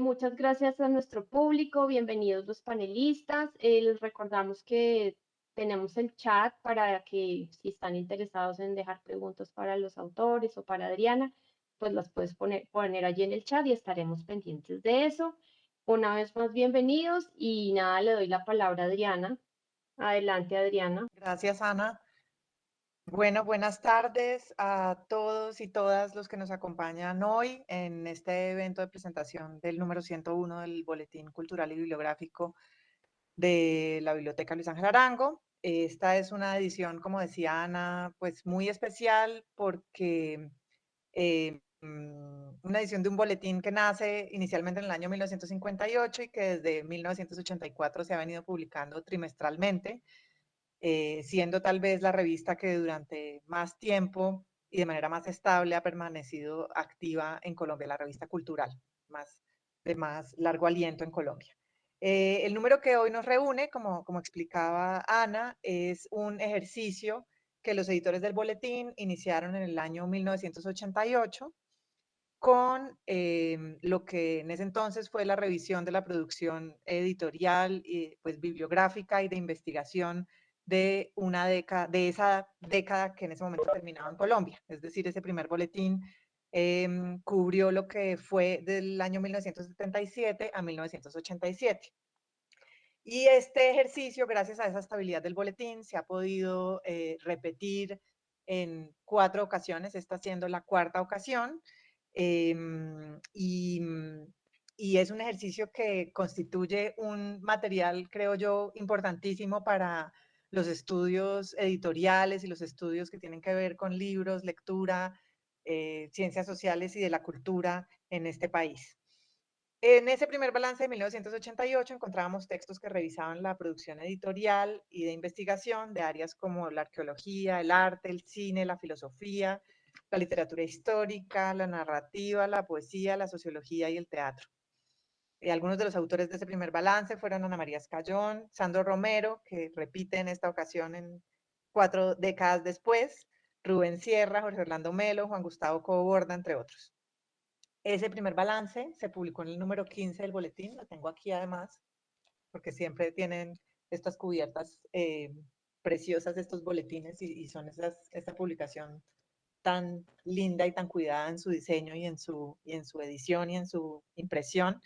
Muchas gracias a nuestro público, bienvenidos los panelistas. Les recordamos que tenemos el chat para que si están interesados en dejar preguntas para los autores o para Adriana, pues las puedes poner allí en el chat y estaremos pendientes de eso. Una vez más, bienvenidos y nada, le doy la palabra a Adriana. Adelante, Adriana. Gracias, Ana. Bueno, buenas tardes a todos y todas los que nos acompañan hoy en este evento de presentación del número 101 del Boletín Cultural y Bibliográfico de la Biblioteca Luis Ángel Arango. Esta es una edición, como decía Ana, pues muy especial porque una edición de un boletín que nace inicialmente en el año 1958 y que desde 1984 se ha venido publicando trimestralmente, siendo tal vez la revista que durante más tiempo y de manera más estable ha permanecido activa en Colombia, la revista cultural, de más largo aliento en Colombia. El número que hoy nos reúne, como explicaba Ana, es un ejercicio que los editores del boletín iniciaron en el año 1988 con lo que en ese entonces fue la revisión de la producción editorial, y, pues, bibliográfica y de investigación de esa década que en ese momento terminaba en Colombia. Es decir, ese primer boletín cubrió lo que fue del año 1977 a 1987. Y este ejercicio, gracias a esa estabilidad del boletín, se ha podido repetir en 4 ocasiones, esta siendo la cuarta ocasión, y es un ejercicio que constituye un material, creo yo, importantísimo para los estudios editoriales y los estudios que tienen que ver con libros, lectura, ciencias sociales y de la cultura en este país. En ese primer balance de 1988 encontrábamos textos que revisaban la producción editorial y de investigación de áreas como la arqueología, el arte, el cine, la filosofía, la literatura histórica, la narrativa, la poesía, la sociología y el teatro. Algunos de los autores de ese primer balance fueron Ana María Escayón, Sandro Romero, que repite en esta ocasión en 4 décadas después, Rubén Sierra, Jorge Orlando Melo, Juan Gustavo Cobo Borda, entre otros. Ese primer balance se publicó en el número 15 del boletín, lo tengo aquí además, porque siempre tienen estas cubiertas preciosas, estos boletines, y son esta publicación tan linda y tan cuidada en su diseño y en su edición y en su impresión.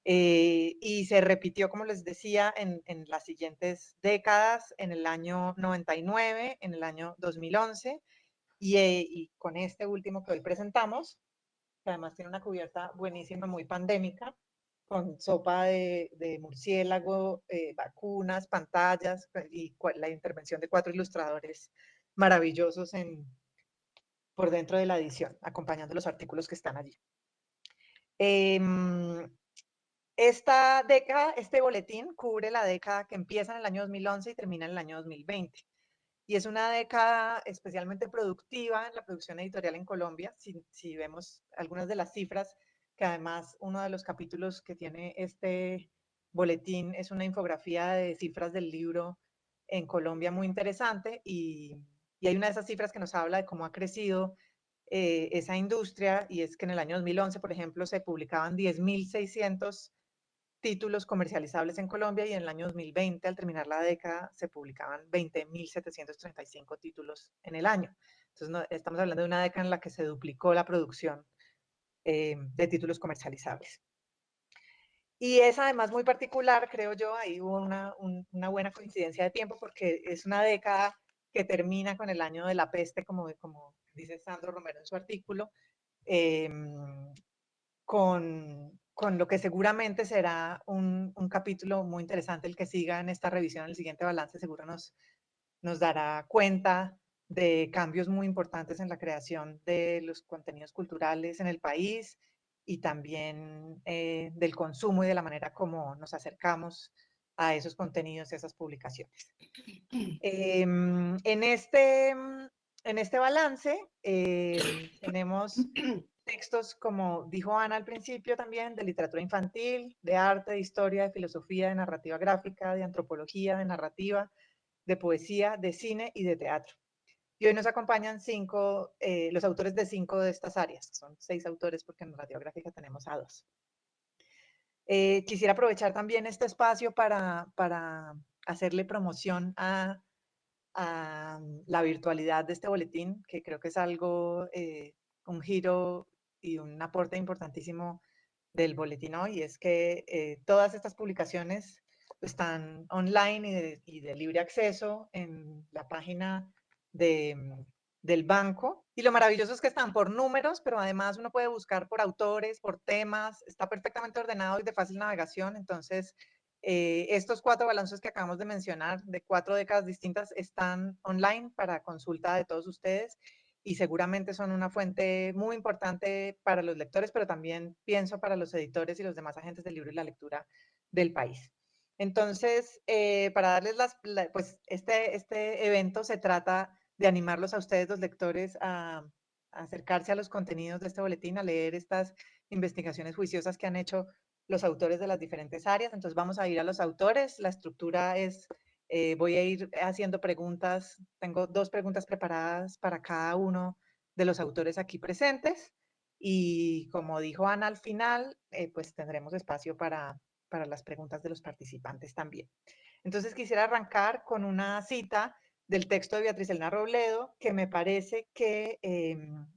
Y se repitió, como les decía, en las siguientes décadas, en el año 99, en el año 2011, y con este último que hoy presentamos, que además tiene una cubierta buenísima, muy pandémica, con sopa de murciélago, vacunas, pantallas y la intervención de 4 ilustradores maravillosos por dentro de la edición, acompañando los artículos que están allí. Esta década, este boletín cubre la década que empieza en el año 2011 y termina en el año 2020. Y es una década especialmente productiva en la producción editorial en Colombia. Si vemos algunas de las cifras, que además uno de los capítulos que tiene este boletín es una infografía de cifras del libro en Colombia muy interesante, y hay una de esas cifras que nos habla de cómo ha crecido esa industria, y es que en el año 2011, por ejemplo, se publicaban 10.600 títulos comercializables en Colombia, y en el año 2020, al terminar la década, se publicaban 20.735 títulos en el año. Entonces, estamos hablando de una década en la que se duplicó la producción de títulos comercializables. Y es además muy particular, creo yo, ahí hubo una buena coincidencia de tiempo, porque es una década que termina con el año de la peste, como dice Sandro Romero en su artículo, eh, con lo que seguramente será un capítulo muy interesante el que siga en esta revisión. El siguiente balance seguro nos dará cuenta de cambios muy importantes en la creación de los contenidos culturales en el país, y también del consumo y de la manera como nos acercamos a esos contenidos y a esas publicaciones. En este balance tenemos textos, como dijo Ana al principio también, de literatura infantil, de arte, de historia, de filosofía, de narrativa gráfica, de antropología, de narrativa, de poesía, de cine y de teatro. Y hoy nos acompañan los autores de 5 de estas áreas. Son 6 autores porque en narrativa gráfica tenemos a 2. Quisiera aprovechar también este espacio para hacerle promoción a la virtualidad de este boletín, que creo que es algo, un giro y un aporte importantísimo del boletín hoy, y es que todas estas publicaciones están online y de libre acceso en la página del banco. Y lo maravilloso es que están por números, pero además uno puede buscar por autores, por temas, está perfectamente ordenado y de fácil navegación. Entonces, estos 4 balances que acabamos de mencionar, de 4 décadas distintas, están online para consulta de todos ustedes y seguramente son una fuente muy importante para los lectores, pero también pienso para los editores y los demás agentes del libro y la lectura del país. Entonces, para darles pues este evento se trata de animarlos a ustedes, los lectores, a acercarse a los contenidos de este boletín, a leer estas investigaciones juiciosas que han hecho los autores de las diferentes áreas. Entonces vamos a ir a los autores. La estructura es, voy a ir haciendo preguntas. Tengo 2 preguntas preparadas para cada uno de los autores aquí presentes. Y como dijo Ana al final, pues tendremos espacio para las preguntas de los participantes también. Entonces quisiera arrancar con una cita del texto de Beatriz Elena Robledo, que me parece que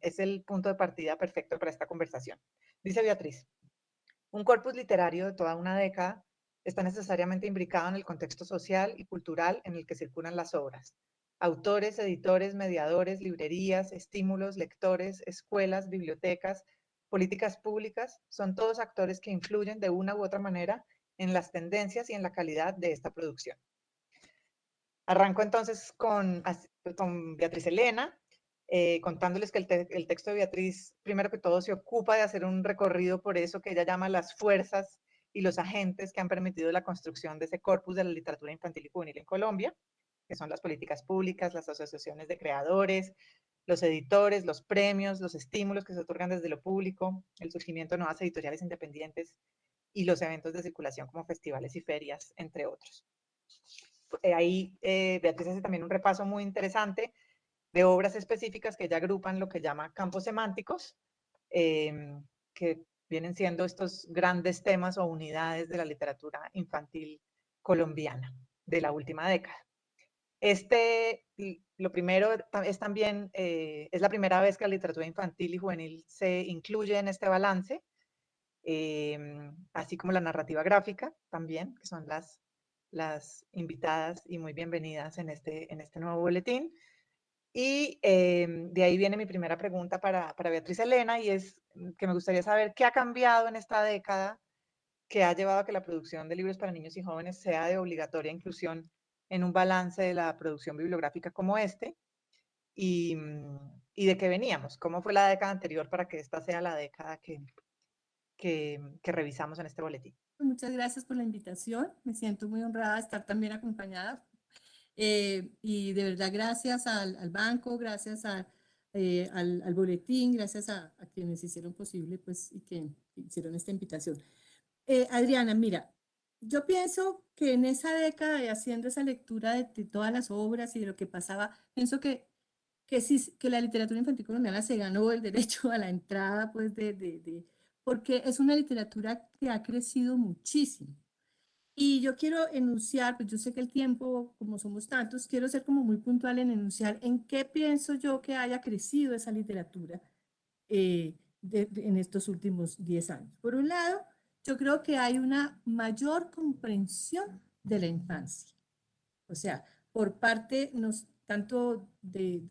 es el punto de partida perfecto para esta conversación. Dice Beatriz: un corpus literario de toda una década está necesariamente imbricado en el contexto social y cultural en el que circulan las obras. Autores, editores, mediadores, librerías, estímulos, lectores, escuelas, bibliotecas, políticas públicas, son todos actores que influyen de una u otra manera en las tendencias y en la calidad de esta producción. Arranco entonces con Beatriz Elena, contándoles que el texto de Beatriz, primero que todo, se ocupa de hacer un recorrido por eso que ella llama las fuerzas y los agentes que han permitido la construcción de ese corpus de la literatura infantil y juvenil en Colombia, que son las políticas públicas, las asociaciones de creadores, los editores, los premios, los estímulos que se otorgan desde lo público, el surgimiento de nuevas editoriales independientes y los eventos de circulación como festivales y ferias, entre otros. Ahí Beatriz hace también un repaso muy interesante de obras específicas que ella agrupa en lo que llama campos semánticos, que vienen siendo estos grandes temas o unidades de la literatura infantil colombiana de la última década. Lo primero es también, es la primera vez que la literatura infantil y juvenil se incluye en este balance, así como la narrativa gráfica también, que son las invitadas y muy bienvenidas en este nuevo boletín. Y de ahí viene mi primera pregunta para Beatriz Elena, y es que me gustaría saber qué ha cambiado en esta década que ha llevado a que la producción de libros para niños y jóvenes sea de obligatoria inclusión en un balance de la producción bibliográfica como este, y de qué veníamos, cómo fue la década anterior para que esta sea la década que revisamos en este boletín. Muchas gracias por la invitación. Me siento muy honrada de estar también acompañada. Y de verdad, gracias al banco, gracias al boletín, gracias a quienes hicieron posible pues, y que hicieron esta invitación. Adriana, mira, yo pienso que en esa década de haciendo esa lectura de todas las obras y de lo que pasaba, pienso sí, que la literatura infantil colombiana se ganó el derecho a la entrada, pues, porque es una literatura que ha crecido muchísimo. Y yo quiero enunciar, pues yo sé que el tiempo, como somos tantos, quiero ser como muy puntual en enunciar en qué pienso yo que haya crecido esa literatura en estos últimos 10 años. Por un lado, yo creo que hay una mayor comprensión de la infancia. O sea, por parte tanto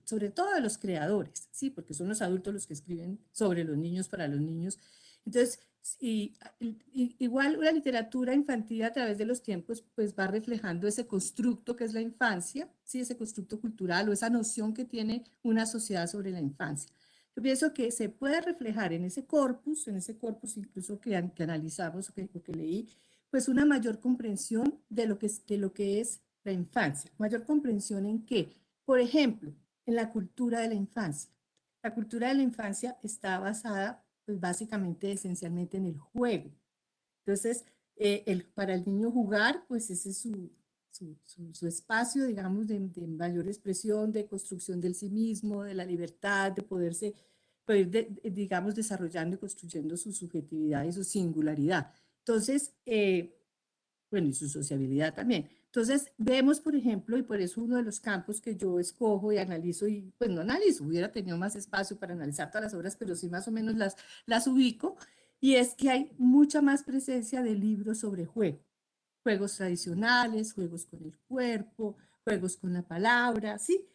sobre todo de los creadores, ¿sí? Porque son los adultos los que escriben sobre los niños para los niños. Entonces, igual la literatura infantil a través de los tiempos pues va reflejando ese constructo que es la infancia, ¿sí? Ese constructo cultural o esa noción que tiene una sociedad sobre la infancia. Yo pienso que se puede reflejar en ese corpus incluso que analizamos o que leí, pues una mayor comprensión de lo que es la infancia. ¿Mayor comprensión en qué? Por ejemplo, en la cultura de la infancia. La cultura de la infancia está basada, pues básicamente, esencialmente en el juego. Entonces, para el niño jugar, pues ese es su espacio, digamos, de mayor expresión, de construcción del sí mismo, de la libertad, de poderse, digamos, desarrollando y construyendo su subjetividad y su singularidad. Entonces, bueno, y su sociabilidad también. Entonces, vemos, por ejemplo, y por eso uno de los campos que yo escojo y analizo, y pues no analizo, hubiera tenido más espacio para analizar todas las obras, pero sí más o menos las ubico, y es que hay mucha más presencia de libros sobre juego. Juegos tradicionales, juegos con el cuerpo, juegos con la palabra, ¿sí?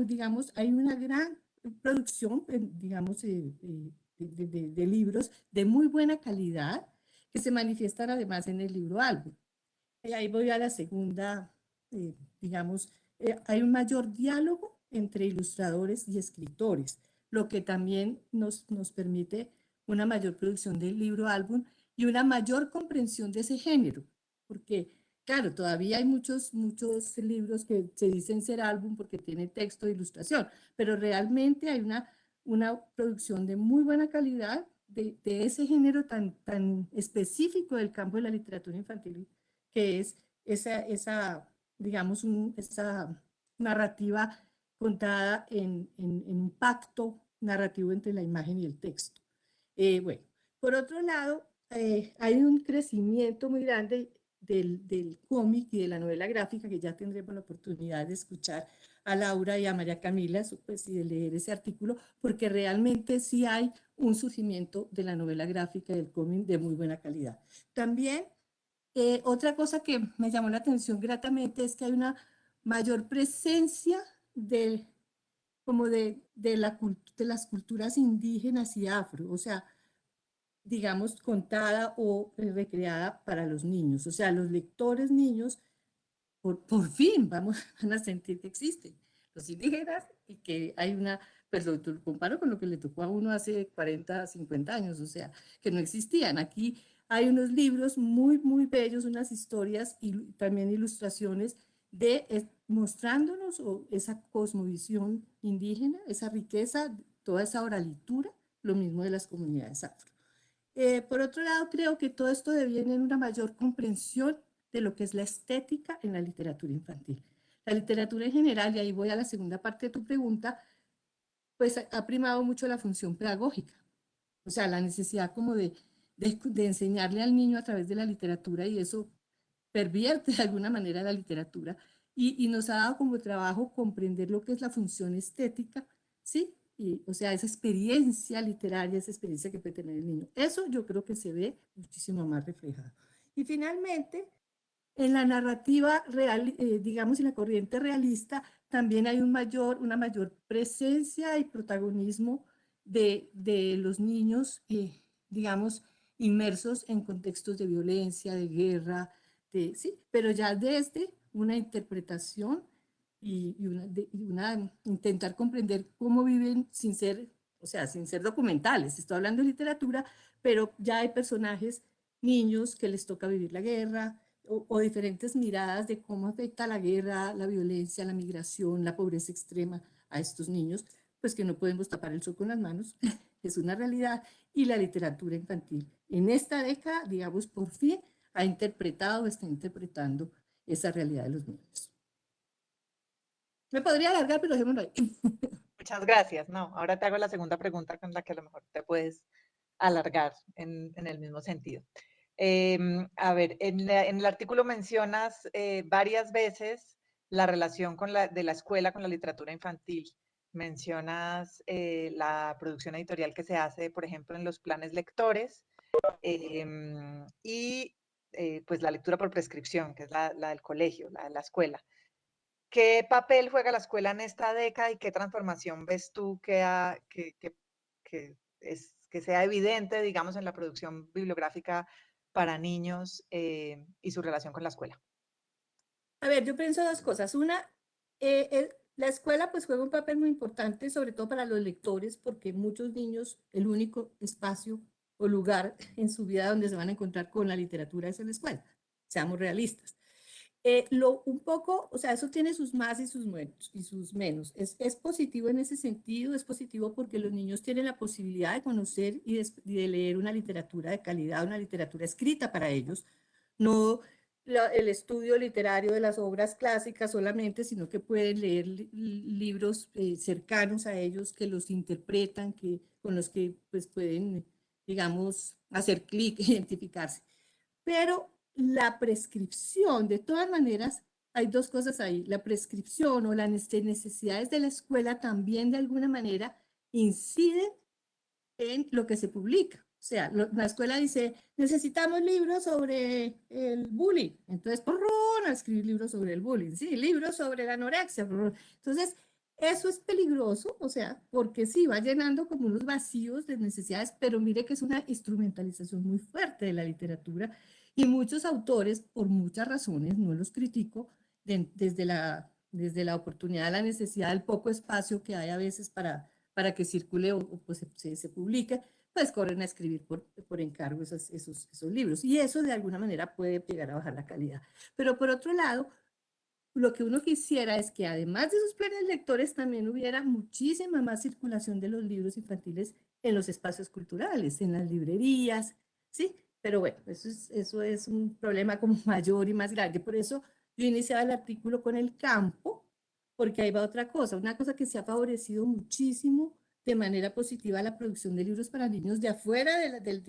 Digamos, hay una gran producción, digamos, de libros de muy buena calidad que se manifiestan además en el libro álbum. Y ahí voy a la segunda, digamos, hay un mayor diálogo entre ilustradores y escritores, lo que también nos permite una mayor producción del libro álbum y una mayor comprensión de ese género, porque claro, todavía hay muchos libros que se dicen ser álbum porque tiene texto e ilustración, pero realmente hay una producción de muy buena calidad de ese género tan específico del campo de la literatura infantil, que es esa digamos, esa narrativa contada en un pacto narrativo entre la imagen y el texto. Bueno, por otro lado, hay un crecimiento muy grande del cómic y de la novela gráfica, que ya tendremos la oportunidad de escuchar a Laura y a María Camila, pues, y de leer ese artículo, porque realmente sí hay un surgimiento de la novela gráfica y del cómic de muy buena calidad. También, otra cosa que me llamó la atención gratamente es que hay una mayor presencia como de las culturas indígenas y afro, o sea, digamos, contada o recreada para los niños. O sea, los lectores niños, por fin, van a sentir que existen los indígenas y que hay pues lo comparo con lo que le tocó a uno hace 40, 50 años, o sea, que no existían. Aquí hay unos libros muy bellos, unas historias y también ilustraciones mostrándonos esa cosmovisión indígena, esa riqueza, toda esa oralitura, lo mismo de las comunidades afro. Por otro lado, creo que todo esto deviene en una mayor comprensión de lo que es la estética en la literatura infantil. La literatura en general, y ahí voy a la segunda parte de tu pregunta, pues ha primado mucho la función pedagógica, o sea, la necesidad como de enseñarle al niño a través de la literatura, y eso pervierte de alguna manera la literatura, y nos ha dado como trabajo comprender lo que es la función estética, ¿sí? O sea, esa experiencia literaria, esa experiencia que puede tener el niño. Eso yo creo que se ve muchísimo más reflejado. Y finalmente, en la narrativa real, digamos, en la corriente realista, también hay una mayor presencia y protagonismo de los niños, digamos, inmersos en contextos de violencia, de guerra, sí, pero ya desde una interpretación y intentar comprender cómo viven sin ser, o sea, sin ser documentales. Estoy hablando de literatura, pero ya hay personajes, niños, que les toca vivir la guerra, o diferentes miradas de cómo afecta la guerra, la violencia, la migración, la pobreza extrema a estos niños, pues que no podemos tapar el sol con las manos, es una realidad, y la literatura infantil. En esta década, digamos, por fin ha interpretado, está interpretando esa realidad de los niños. Me podría alargar, pero dejémoslo ahí. Muchas gracias. No, ahora te hago la segunda pregunta con la que a lo mejor te puedes alargar en el mismo sentido. A ver, en el artículo mencionas varias veces la relación de la escuela con la literatura infantil. Mencionas la producción editorial que se hace, por ejemplo, en los planes lectores y pues la lectura por prescripción, que es la del colegio, la de la escuela. ¿Qué papel juega la escuela en esta década y qué transformación ves tú que sea evidente, digamos, en la producción bibliográfica para niños y su relación con la escuela? A ver, yo pienso dos cosas. Una, la escuela pues juega un papel muy importante, sobre todo para los lectores, porque muchos niños, el único espacio o lugar en su vida donde se van a encontrar con la literatura es en la escuela. Seamos realistas. Un poco, o sea, eso tiene sus más y sus menos. Es positivo en ese sentido, es positivo porque los niños tienen la posibilidad de conocer y de leer una literatura de calidad, una literatura escrita para ellos, no el estudio literario de las obras clásicas solamente, sino que pueden leer libros cercanos a ellos que los interpretan, con los que pues, pueden, digamos, hacer clic, identificarse. Pero la prescripción, de todas maneras, hay dos cosas ahí. La prescripción o las necesidades de la escuela también de alguna manera inciden en lo que se publica. O sea, la escuela dice, necesitamos libros sobre el bullying. Entonces, a escribir libros sobre el bullying. Sí, libros sobre la anorexia. Entonces, eso es peligroso, o sea, porque sí, va llenando como unos vacíos de necesidades, pero mire que es una instrumentalización muy fuerte de la literatura y muchos autores, por muchas razones, no los critico, desde la oportunidad, la necesidad, el poco espacio que hay a veces para que circule o pues, se publique, pues corren a escribir por encargo esos libros. Y eso de alguna manera puede llegar a bajar la calidad. Pero por otro lado, lo que uno quisiera es que además de esos planes lectores también hubiera muchísima más circulación de los libros infantiles en los espacios culturales, en las librerías, ¿sí? Pero bueno, eso es un problema como mayor y más grande. Por eso yo iniciaba el artículo con el campo, porque ahí va otra cosa, una cosa que se ha favorecido muchísimo de manera positiva la producción de libros para niños de afuera del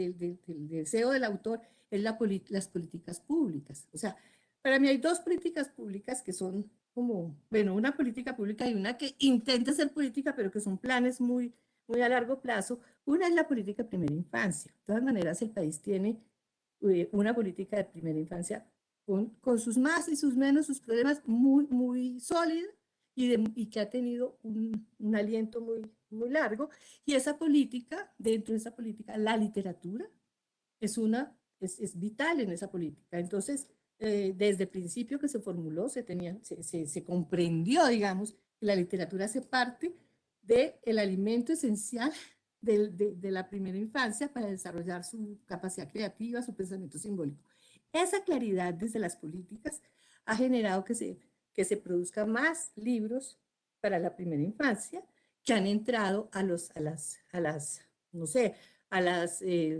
deseo del autor, es las políticas públicas. O sea, para mí hay dos políticas públicas que son como, bueno, una política pública y una que intenta ser política, pero que son planes muy, muy a largo plazo. Una es la política de primera infancia. De todas maneras, el país tiene una política de primera infancia con sus más y sus menos, sus problemas muy, muy sólida y que ha tenido un aliento muy, muy largo. Y esa política, dentro de esa política, la literatura es vital en esa política. Entonces, desde el principio que se formuló, se comprendió, digamos, que la literatura hace parte del alimento esencial de la primera infancia para desarrollar su capacidad creativa, su pensamiento simbólico. Esa claridad desde las políticas ha generado que se produzcan más libros para la primera infancia que han entrado a las no sé,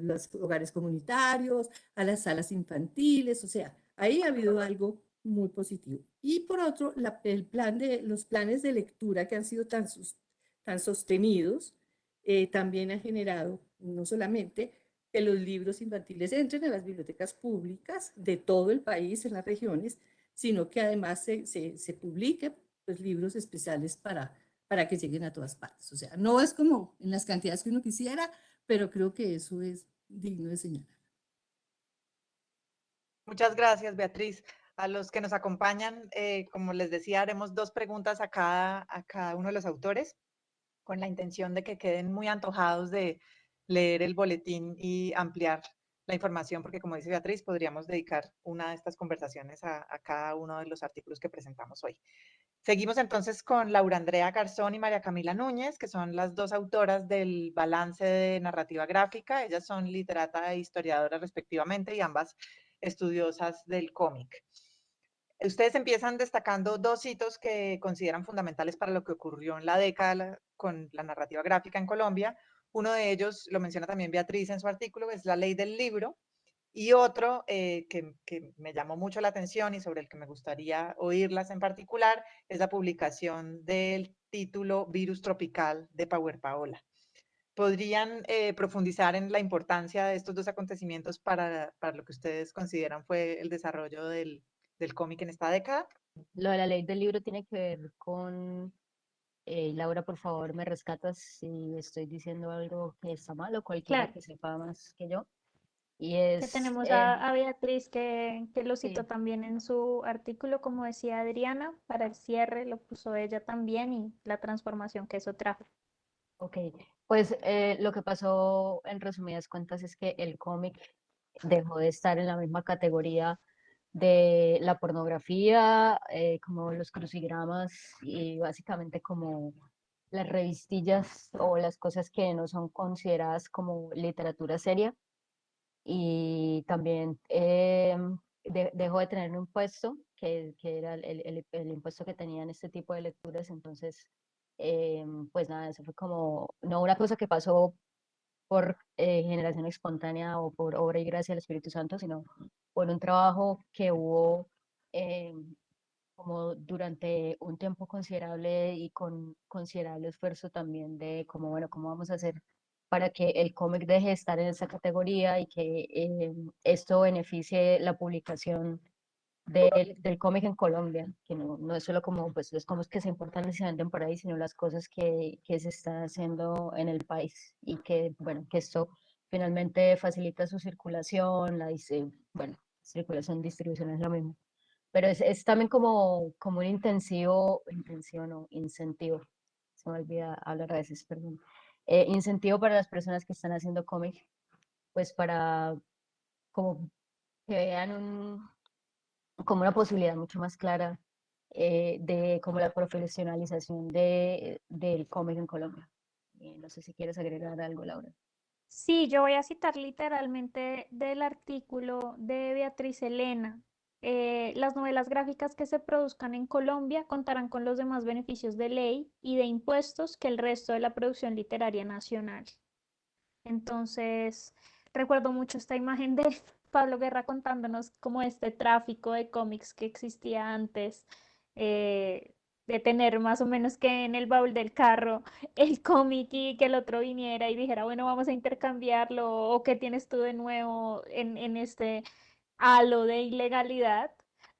los hogares comunitarios, a las salas infantiles, o sea, ahí ha habido algo muy positivo. Y por otro, los planes de lectura que han sido tan sostenidos, también han generado no solamente que los libros infantiles entren en las bibliotecas públicas de todo el país, en las regiones, sino que además se publiquen pues, libros especiales para que lleguen a todas partes. O sea, no es como en las cantidades que uno quisiera, pero creo que eso es digno de señalar. Muchas gracias, Beatriz. A los que nos acompañan, como les decía, haremos dos preguntas a cada uno de los autores, con la intención de que queden muy antojados de leer el boletín y ampliar la información, porque como dice Beatriz, podríamos dedicar una de estas conversaciones a cada uno de los artículos que presentamos hoy. Seguimos entonces con Laura Andrea Garzón y María Camila Núñez, que son las dos autoras del balance de narrativa gráfica. Ellas son literata e historiadora respectivamente y ambas estudiosas del cómic. Ustedes empiezan destacando dos hitos que consideran fundamentales para lo que ocurrió en la década con la narrativa gráfica en Colombia. Uno de ellos, lo menciona también Beatriz en su artículo, es la ley del libro. Y otro que me llamó mucho la atención y sobre el que me gustaría oírlas en particular es la publicación del título Virus Tropical de Power Paola. ¿Podrían profundizar en la importancia de estos dos acontecimientos para lo que ustedes consideran fue el desarrollo del cómic en esta década? Lo de la ley del libro tiene que ver con, Laura, por favor, me rescatas si estoy diciendo algo que está mal o cualquiera Claro, que sepa más que yo. Y que es, tenemos a Beatriz que lo citó sí, también en su artículo, como decía Adriana, para el cierre lo puso ella también y la transformación que eso trajo. ok, pues lo que pasó en resumidas cuentas es que el cómic dejó de estar en la misma categoría de la pornografía, como los crucigramas y básicamente como las revistillas o las cosas que no son consideradas como literatura seria. Y también dejó de tener un impuesto, que era el impuesto que tenían este tipo de lecturas. Entonces, pues nada, eso fue como, no una cosa que pasó por generación espontánea o por obra y gracia del Espíritu Santo, sino por un trabajo que hubo eh, como durante un tiempo considerable y con considerable esfuerzo también de cómo, bueno, cómo vamos a hacer para que el cómic deje de estar en esa categoría y que esto beneficie la publicación del cómic en Colombia, que no es solo como pues, los cómics que se importan y se venden por ahí, sino las cosas que se están haciendo en el país y que, bueno, que esto finalmente facilita su circulación, bueno, circulación, distribución es lo mismo, pero es también como un intención o incentivo, se me olvida hablar a veces, perdón, incentivo para las personas que están haciendo cómic, pues para como que vean como una posibilidad mucho más clara de como la profesionalización del cómic en Colombia. No sé si quieres agregar algo, Laura. Sí, yo voy a citar literalmente del artículo de Beatriz Elena. Las novelas gráficas que se produzcan en Colombia contarán con los demás beneficios de ley y de impuestos que el resto de la producción literaria nacional. Entonces, recuerdo mucho esta imagen de Pablo Guerra contándonos como este tráfico de cómics que existía antes, de tener más o menos que en el baúl del carro el cómic y que el otro viniera y dijera, bueno, vamos a intercambiarlo, o qué tienes tú de nuevo en este halo de ilegalidad,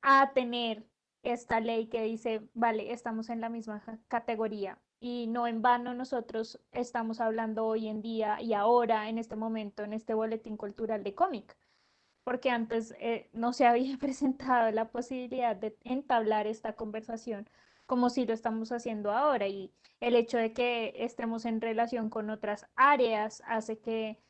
a tener esta ley que dice, vale, estamos en la misma categoría. Y no en vano nosotros estamos hablando hoy en día y ahora, en este momento, en este boletín cultural de cómic, porque antes no se había presentado la posibilidad de entablar esta conversación como si lo estamos haciendo ahora. Y el hecho de que estemos en relación con otras áreas hace que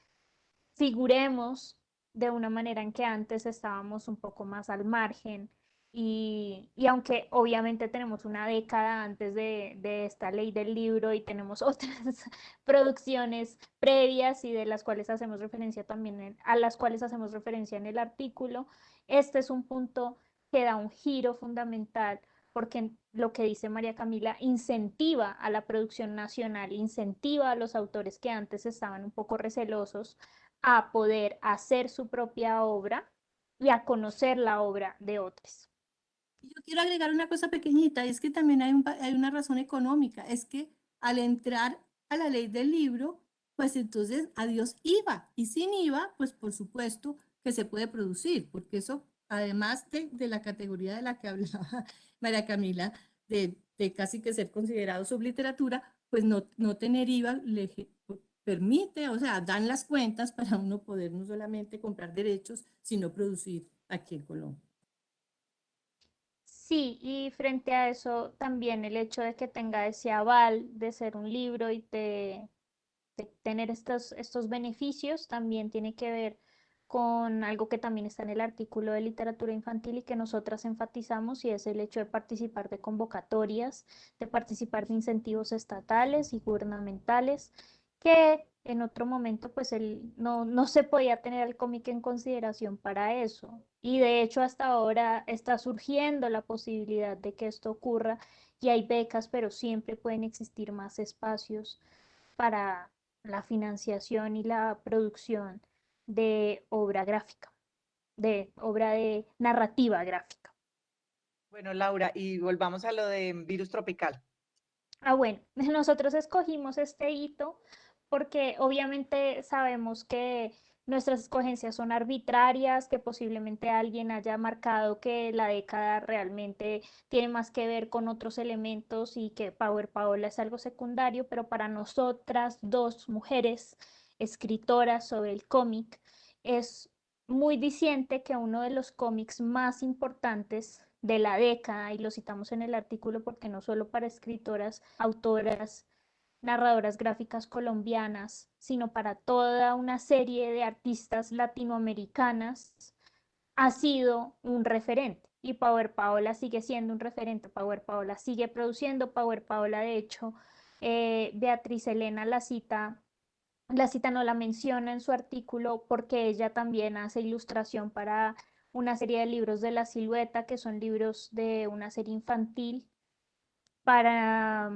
figuremos de una manera en que antes estábamos un poco más al margen. Y aunque obviamente tenemos una década antes de esta ley del libro y tenemos otras producciones previas y de las cuales hacemos referencia también, a las cuales hacemos referencia en el artículo, este es un punto que da un giro fundamental porque lo que dice María Camila incentiva a la producción nacional, incentiva a los autores que antes estaban un poco recelosos a poder hacer su propia obra y a conocer la obra de otros. Yo quiero agregar una cosa pequeñita, es que también hay una razón económica, es que al entrar a la ley del libro, pues entonces adiós IVA, y sin IVA, pues por supuesto que se puede producir, porque eso, además de la categoría de la que hablaba María Camila, de casi que ser considerado subliteratura, pues no tener IVA permite, o sea, dan las cuentas para uno poder no solamente comprar derechos, sino producir aquí en Colombia. Sí, y frente a eso también el hecho de que tenga ese aval de ser un libro y de tener estos beneficios también tiene que ver con algo que también está en el artículo de literatura infantil y que nosotras enfatizamos, y es el hecho de participar de convocatorias, de participar de incentivos estatales y gubernamentales, que en otro momento pues no se podía tener al cómic en consideración para eso. Y de hecho hasta ahora está surgiendo la posibilidad de que esto ocurra y hay becas, pero siempre pueden existir más espacios para la financiación y la producción de obra gráfica, de obra de narrativa gráfica. Bueno, Laura, y volvamos a lo de virus tropical. Bueno, nosotros escogimos este hito porque obviamente sabemos que nuestras escogencias son arbitrarias, que posiblemente alguien haya marcado que la década realmente tiene más que ver con otros elementos y que Power Paola es algo secundario, pero para nosotras, dos mujeres escritoras sobre el cómic, es muy diciente que uno de los cómics más importantes de la década, y lo citamos en el artículo porque no solo para escritoras, autoras, narradoras gráficas colombianas, sino para toda una serie de artistas latinoamericanas, ha sido un referente. Y Power Paola sigue siendo un referente, Power Paola sigue produciendo, Power Paola de hecho Beatriz Elena la cita no la menciona en su artículo porque ella también hace ilustración para una serie de libros de La Silueta, que son libros de una serie infantil para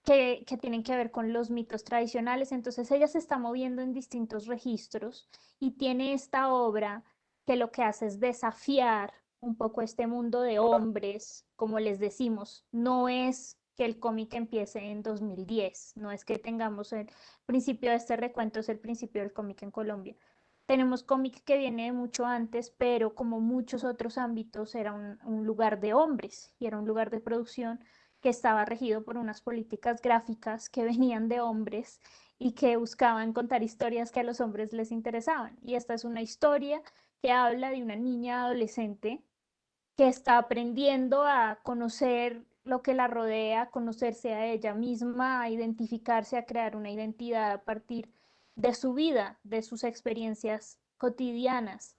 que tienen que ver con los mitos tradicionales. Entonces ella se está moviendo en distintos registros y tiene esta obra que lo que hace es desafiar un poco este mundo de hombres, como les decimos, no es que el cómic empiece en 2010, no es que tengamos el principio de este recuento, es el principio del cómic en Colombia. Tenemos cómic que viene de mucho antes, pero como muchos otros ámbitos era un lugar de hombres y era un lugar de producción que estaba regido por unas políticas gráficas que venían de hombres y que buscaban contar historias que a los hombres les interesaban. Y esta es una historia que habla de una niña adolescente que está aprendiendo a conocer lo que la rodea, a conocerse a ella misma, a identificarse, a crear una identidad a partir de su vida, de sus experiencias cotidianas.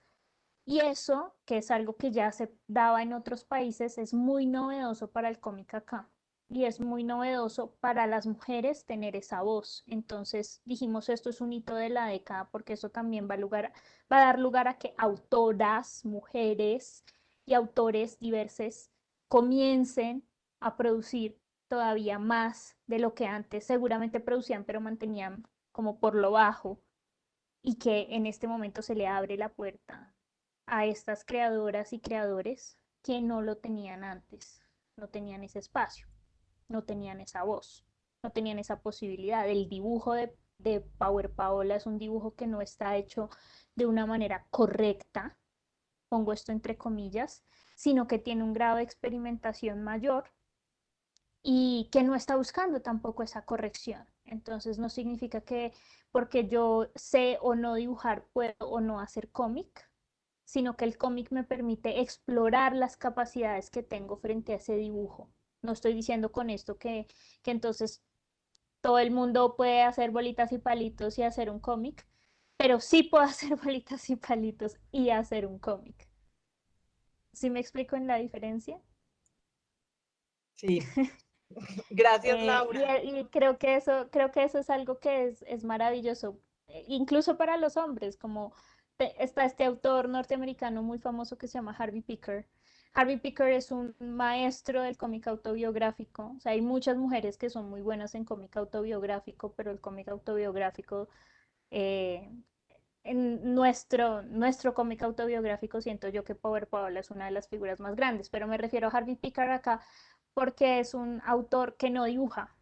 Y eso, que es algo que ya se daba en otros países, es muy novedoso para el cómic acá. Y es muy novedoso para las mujeres tener esa voz. Entonces dijimos, esto es un hito de la década porque eso también va a dar lugar a que autoras, mujeres y autores diversos comiencen a producir todavía más de lo que antes seguramente producían, pero mantenían como por lo bajo, y que en este momento se le abre la puerta a estas creadoras y creadores que no lo tenían antes, no tenían ese espacio, no tenían esa voz, no tenían esa posibilidad. El dibujo de Power Paola es un dibujo que no está hecho de una manera correcta, pongo esto entre comillas, sino que tiene un grado de experimentación mayor y que no está buscando tampoco esa corrección. Entonces no significa que porque yo sé o no dibujar puedo o no hacer cómic, sino que el cómic me permite explorar las capacidades que tengo frente a ese dibujo. No estoy diciendo con esto que entonces todo el mundo puede hacer bolitas y palitos y hacer un cómic, pero sí puedo hacer bolitas y palitos y hacer un cómic. ¿Sí me explico en la diferencia? Sí, gracias, Laura. Y creo que eso es algo que es maravilloso, incluso para los hombres, como está este autor norteamericano muy famoso que se llama Harvey Picker. Harvey Picker es un maestro del cómic autobiográfico. O sea, hay muchas mujeres que son muy buenas en cómic autobiográfico, pero el cómic autobiográfico, eh, en nuestro cómic autobiográfico, siento yo que Power Paola es una de las figuras más grandes, pero me refiero a Harvey Picker acá porque es un autor que no dibuja,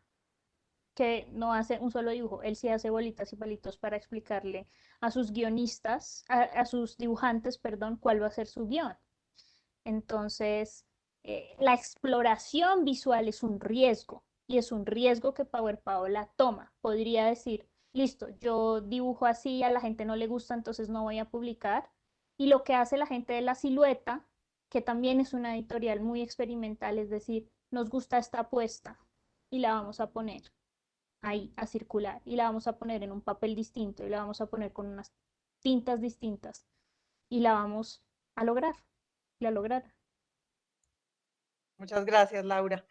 que no hace un solo dibujo, él sí hace bolitas y palitos para explicarle a sus guionistas, a sus dibujantes, perdón, cuál va a ser su guión. Entonces, la exploración visual es un riesgo y es un riesgo que Power Paola toma. Podría decir, listo, yo dibujo así, a la gente no le gusta, entonces no voy a publicar. Y lo que hace la gente de La Silueta, que también es una editorial muy experimental, es decir, nos gusta esta apuesta y la vamos a poner ahí a circular y la vamos a poner en un papel distinto y la vamos a poner con unas tintas distintas y la vamos a lograr. La lograron. Muchas gracias, Laura.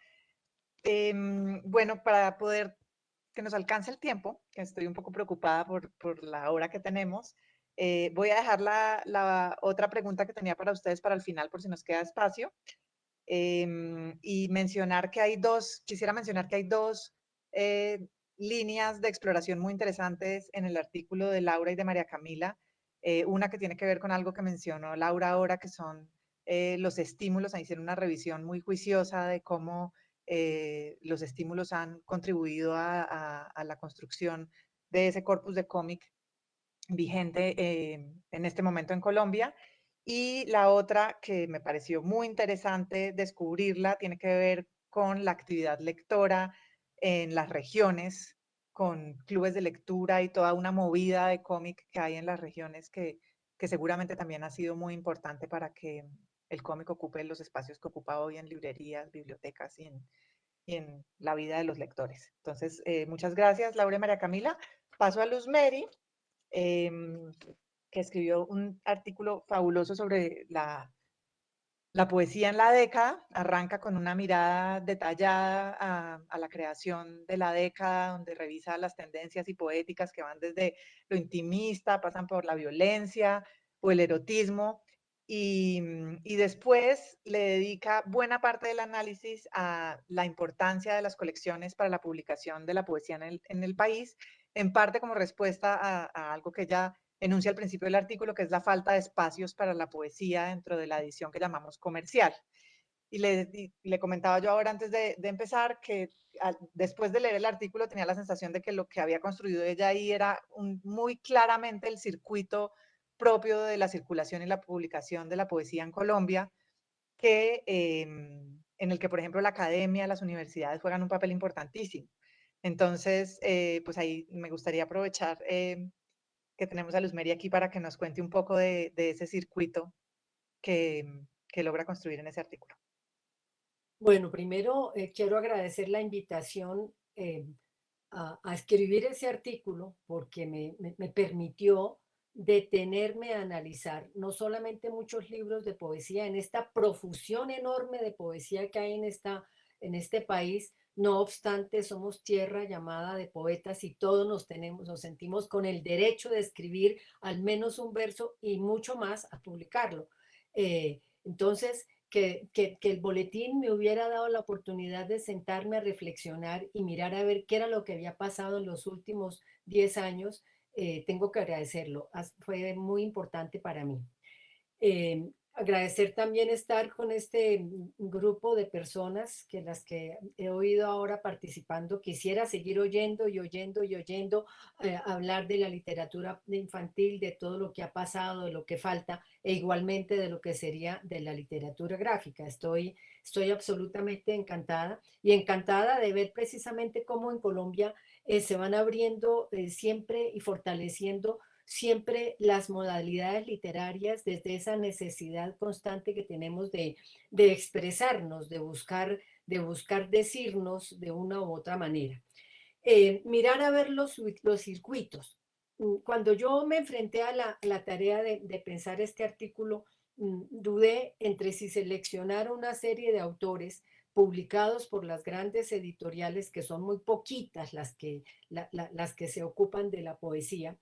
Bueno, para poder que nos alcance el tiempo, que estoy un poco preocupada por la hora que tenemos, voy a dejar la otra pregunta que tenía para ustedes para el final, por si nos queda espacio. Y mencionar que quisiera mencionar que hay dos líneas de exploración muy interesantes en el artículo de Laura y de María Camila. Una que tiene que ver con algo que mencionó Laura ahora, que son los estímulos. Ahí hicieron una revisión muy juiciosa de cómo los estímulos han contribuido a la construcción de ese corpus de cómic vigente en este momento en Colombia. Y la otra que me pareció muy interesante descubrirla tiene que ver con la actividad lectora en las regiones, con clubes de lectura y toda una movida de cómic que hay en las regiones que seguramente también ha sido muy importante para que el cómic ocupe los espacios que ocupa hoy en librerías, bibliotecas y en la vida de los lectores. Entonces, muchas gracias, Laura y María Camila. Paso a Luz Mary, que escribió un artículo fabuloso sobre La poesía en la década arranca con una mirada detallada a la creación de la década, donde revisa las tendencias y poéticas que van desde lo intimista, pasan por la violencia o el erotismo, y después le dedica buena parte del análisis a la importancia de las colecciones para la publicación de la poesía en el país, en parte como respuesta a algo que ya enuncia al principio del artículo, que es la falta de espacios para la poesía dentro de la edición que llamamos comercial. Y le comentaba yo ahora antes de empezar que después de leer el artículo tenía la sensación de que lo que había construido ella ahí era muy claramente el circuito propio de la circulación y la publicación de la poesía en Colombia, en el que, por ejemplo, la academia, las universidades juegan un papel importantísimo. Entonces, pues ahí me gustaría aprovechar que tenemos a Luz Mary aquí para que nos cuente un poco de ese circuito que logra construir en ese artículo. Bueno, primero quiero agradecer la invitación a escribir ese artículo porque me permitió detenerme a analizar no solamente muchos libros de poesía, en esta profusión enorme de poesía que hay en este país. No obstante, somos tierra llamada de poetas y todos nos sentimos con el derecho de escribir al menos un verso y mucho más a publicarlo. Entonces, que el boletín me hubiera dado la oportunidad de sentarme a reflexionar y mirar a ver qué era lo que había pasado en los últimos 10 años, tengo que agradecerlo. Fue muy importante para mí. Agradecer también estar con este grupo de personas que las que he oído ahora participando. Quisiera seguir oyendo y oyendo y oyendo hablar de la literatura infantil, de todo lo que ha pasado, de lo que falta, e igualmente de lo que sería de la literatura gráfica. Estoy absolutamente encantada y encantada de ver precisamente cómo en Colombia se van abriendo siempre y fortaleciendo siempre las modalidades literarias desde esa necesidad constante que tenemos de expresarnos, de buscar decirnos de una u otra manera. Mirar a ver los circuitos. Cuando yo me enfrenté a la tarea de pensar este artículo, dudé entre si seleccionar una serie de autores publicados por las grandes editoriales, que son muy poquitas las que se ocupan de la poesía,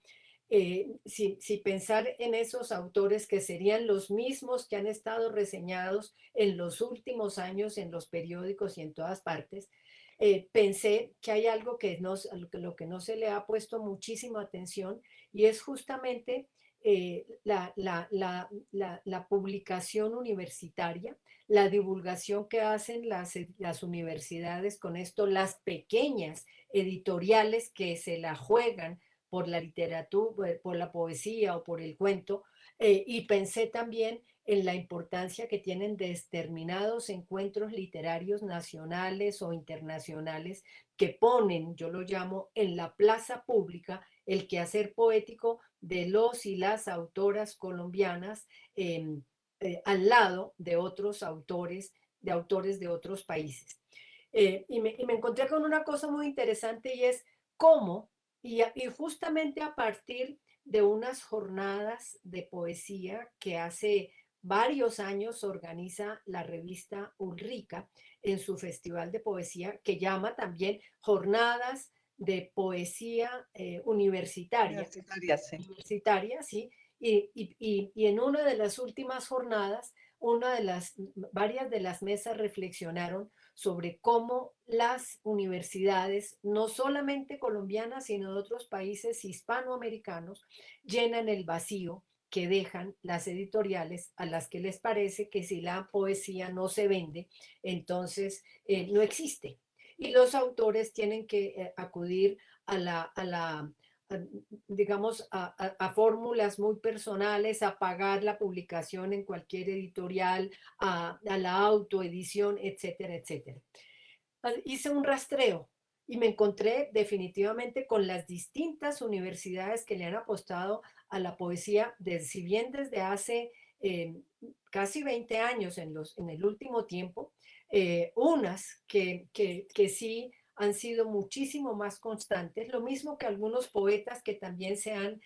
si pensar en esos autores que serían los mismos que han estado reseñados en los últimos años en los periódicos y en todas partes, pensé que hay algo lo que no se le ha puesto muchísima atención y es justamente la publicación universitaria, la divulgación que hacen las universidades con esto, las pequeñas editoriales que se la juegan por la literatura, por la poesía o por el cuento, y pensé también en la importancia que tienen determinados encuentros literarios nacionales o internacionales que ponen, yo lo llamo, en la plaza pública el quehacer poético de los y las autoras colombianas al lado de otros autores de otros países. Y me encontré con una cosa muy interesante y es cómo, y justamente a partir de unas jornadas de poesía que hace varios años organiza la revista Ulrica en su festival de poesía, que llama también Jornadas de Poesía Universitaria. Universitaria, sí. Y en una de las últimas jornadas, varias de las mesas reflexionaron sobre cómo las universidades, no solamente colombianas, sino de otros países hispanoamericanos, llenan el vacío que dejan las editoriales a las que les parece que si la poesía no se vende, entonces no existe. Y los autores tienen que acudir digamos, a fórmulas muy personales, a pagar la publicación en cualquier editorial, a la autoedición, etcétera, etcétera. Hice un rastreo y me encontré definitivamente con las distintas universidades que le han apostado a la poesía, si bien desde hace casi 20 años en el último tiempo, unas que sí han sido muchísimo más constantes, lo mismo que algunos poetas que también se han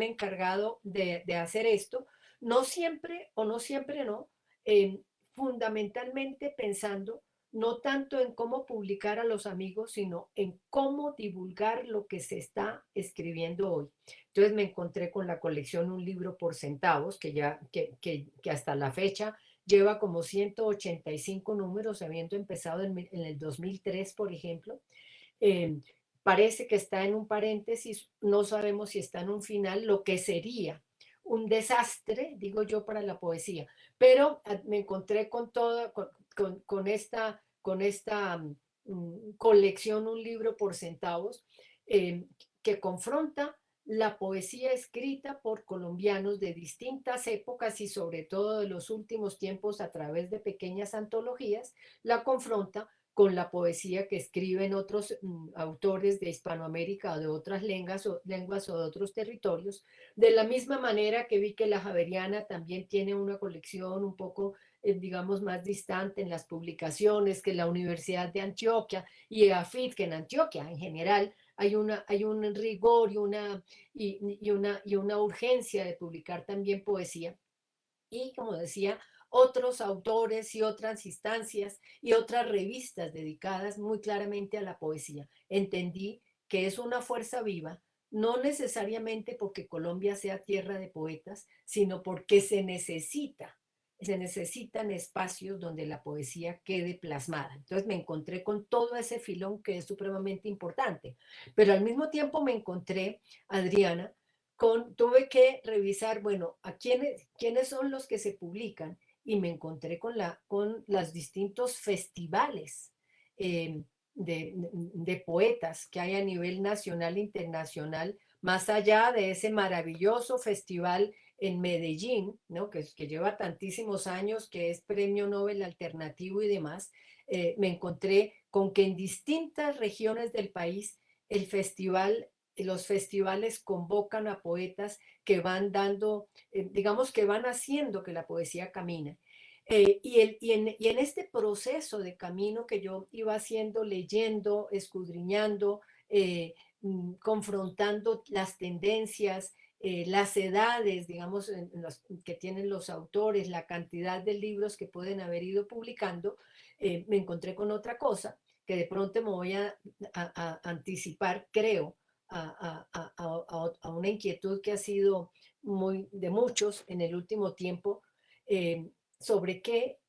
encargado de hacer esto, no siempre no, fundamentalmente pensando no tanto en cómo publicar a los amigos, sino en cómo divulgar lo que se está escribiendo hoy. Entonces me encontré con la colección Un libro por centavos, que hasta la fecha lleva como 185 números, habiendo empezado en el 2003, por ejemplo. Eh, Parece que está en un paréntesis, no sabemos si está en un final, lo que sería un desastre, digo yo, para la poesía. Pero me encontré con toda, con esta colección, Un libro por centavos, que confronta la poesía escrita por colombianos de distintas épocas y sobre todo de los últimos tiempos a través de pequeñas antologías, la confronta con la poesía que escriben otros autores de Hispanoamérica o de otras lenguas o de otros territorios, de la misma manera que vi que la Javeriana también tiene una colección un poco, digamos, más distante en las publicaciones, que la Universidad de Antioquia y AFIT, que en Antioquia en general hay un rigor y una urgencia de publicar también poesía. Y como decía, otros autores y otras instancias y otras revistas dedicadas muy claramente a la poesía. Entendí que es una fuerza viva, no necesariamente porque Colombia sea tierra de poetas, sino porque se necesitan espacios donde la poesía quede plasmada. Entonces me encontré con todo ese filón que es supremamente importante, pero al mismo tiempo me encontré, Adriana, tuve que revisar, bueno, a quiénes son los que se publican, y me encontré con los distintos festivales de poetas que hay a nivel nacional e internacional, más allá de ese maravilloso festival en Medellín, ¿no? que lleva tantísimos años, que es Premio Nobel Alternativo y demás. Me encontré con que en distintas regiones del país los festivales convocan a poetas que van dando, digamos que van haciendo que la poesía camine. Y en este proceso de camino que yo iba haciendo, leyendo, escudriñando, confrontando las tendencias, las edades, digamos, que tienen los autores, la cantidad de libros que pueden haber ido publicando, me encontré con otra cosa que de pronto me voy a anticipar, creo, a una inquietud que ha sido muy de muchos en el último tiempo, eh, sobre qué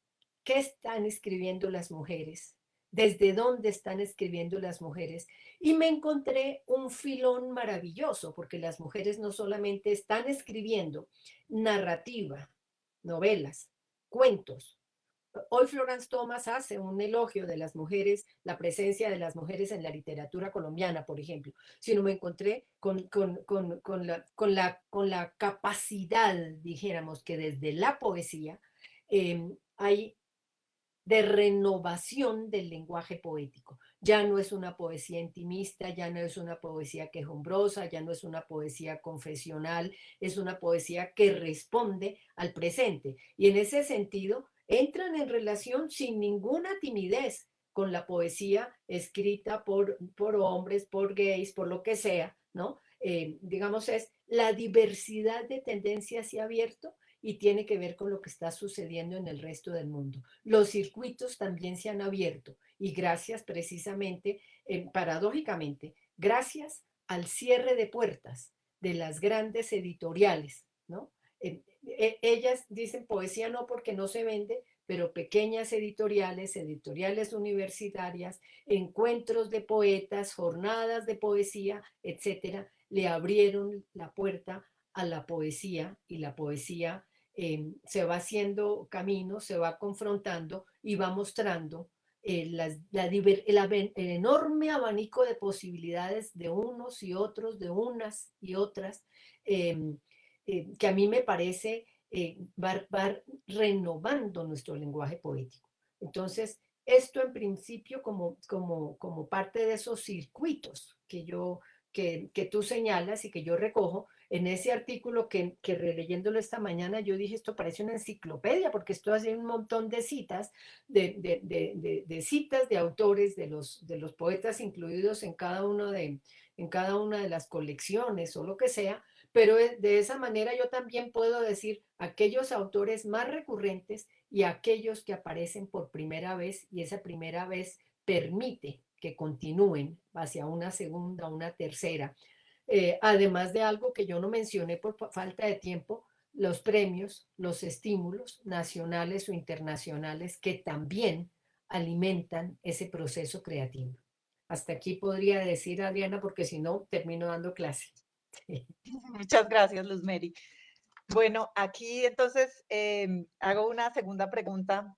están escribiendo las mujeres, desde dónde están escribiendo las mujeres. Y me encontré un filón maravilloso, porque las mujeres no solamente están escribiendo narrativa, novelas, cuentos. Hoy Florence Thomas hace un elogio de las mujeres, la presencia de las mujeres en la literatura colombiana, por ejemplo, sino me encontré con la capacidad, dijéramos, que desde la poesía hay de renovación del lenguaje poético. Ya no es una poesía intimista, ya no es una poesía quejumbrosa, ya no es una poesía confesional, es una poesía que responde al presente. Y en ese sentido, entran en relación sin ninguna timidez con la poesía escrita por hombres, por gays, por lo que sea, ¿no? Digamos, es la diversidad de tendencias y abierto, y tiene que ver con lo que está sucediendo en el resto del mundo. Los circuitos también se han abierto, y gracias precisamente, paradójicamente, gracias al cierre de puertas de las grandes editoriales, ¿no? Ellas dicen poesía no porque no se vende, pero pequeñas editoriales, editoriales universitarias, encuentros de poetas, jornadas de poesía, etcétera, le abrieron la puerta a la poesía, y la poesía se va haciendo camino, se va confrontando y va mostrando el enorme abanico de posibilidades de unos y otros, de unas y otras, que a mí me parece va renovando nuestro lenguaje poético. Entonces, esto en principio como parte de esos circuitos que tú señalas y que yo recojo, en ese artículo que releyéndolo esta mañana, yo dije, esto parece una enciclopedia, porque esto hace un montón de citas, de citas de autores, de los poetas incluidos en cada una de las colecciones o lo que sea, pero de esa manera yo también puedo decir aquellos autores más recurrentes y aquellos que aparecen por primera vez, y esa primera vez permite que continúen hacia una segunda, una tercera. Además de algo que yo no mencioné por falta de tiempo, los premios, los estímulos nacionales o internacionales que también alimentan ese proceso creativo. Hasta aquí podría decir, Adriana, porque si no, termino dando clase. Muchas gracias, Luz Mary. Bueno, aquí entonces hago una segunda pregunta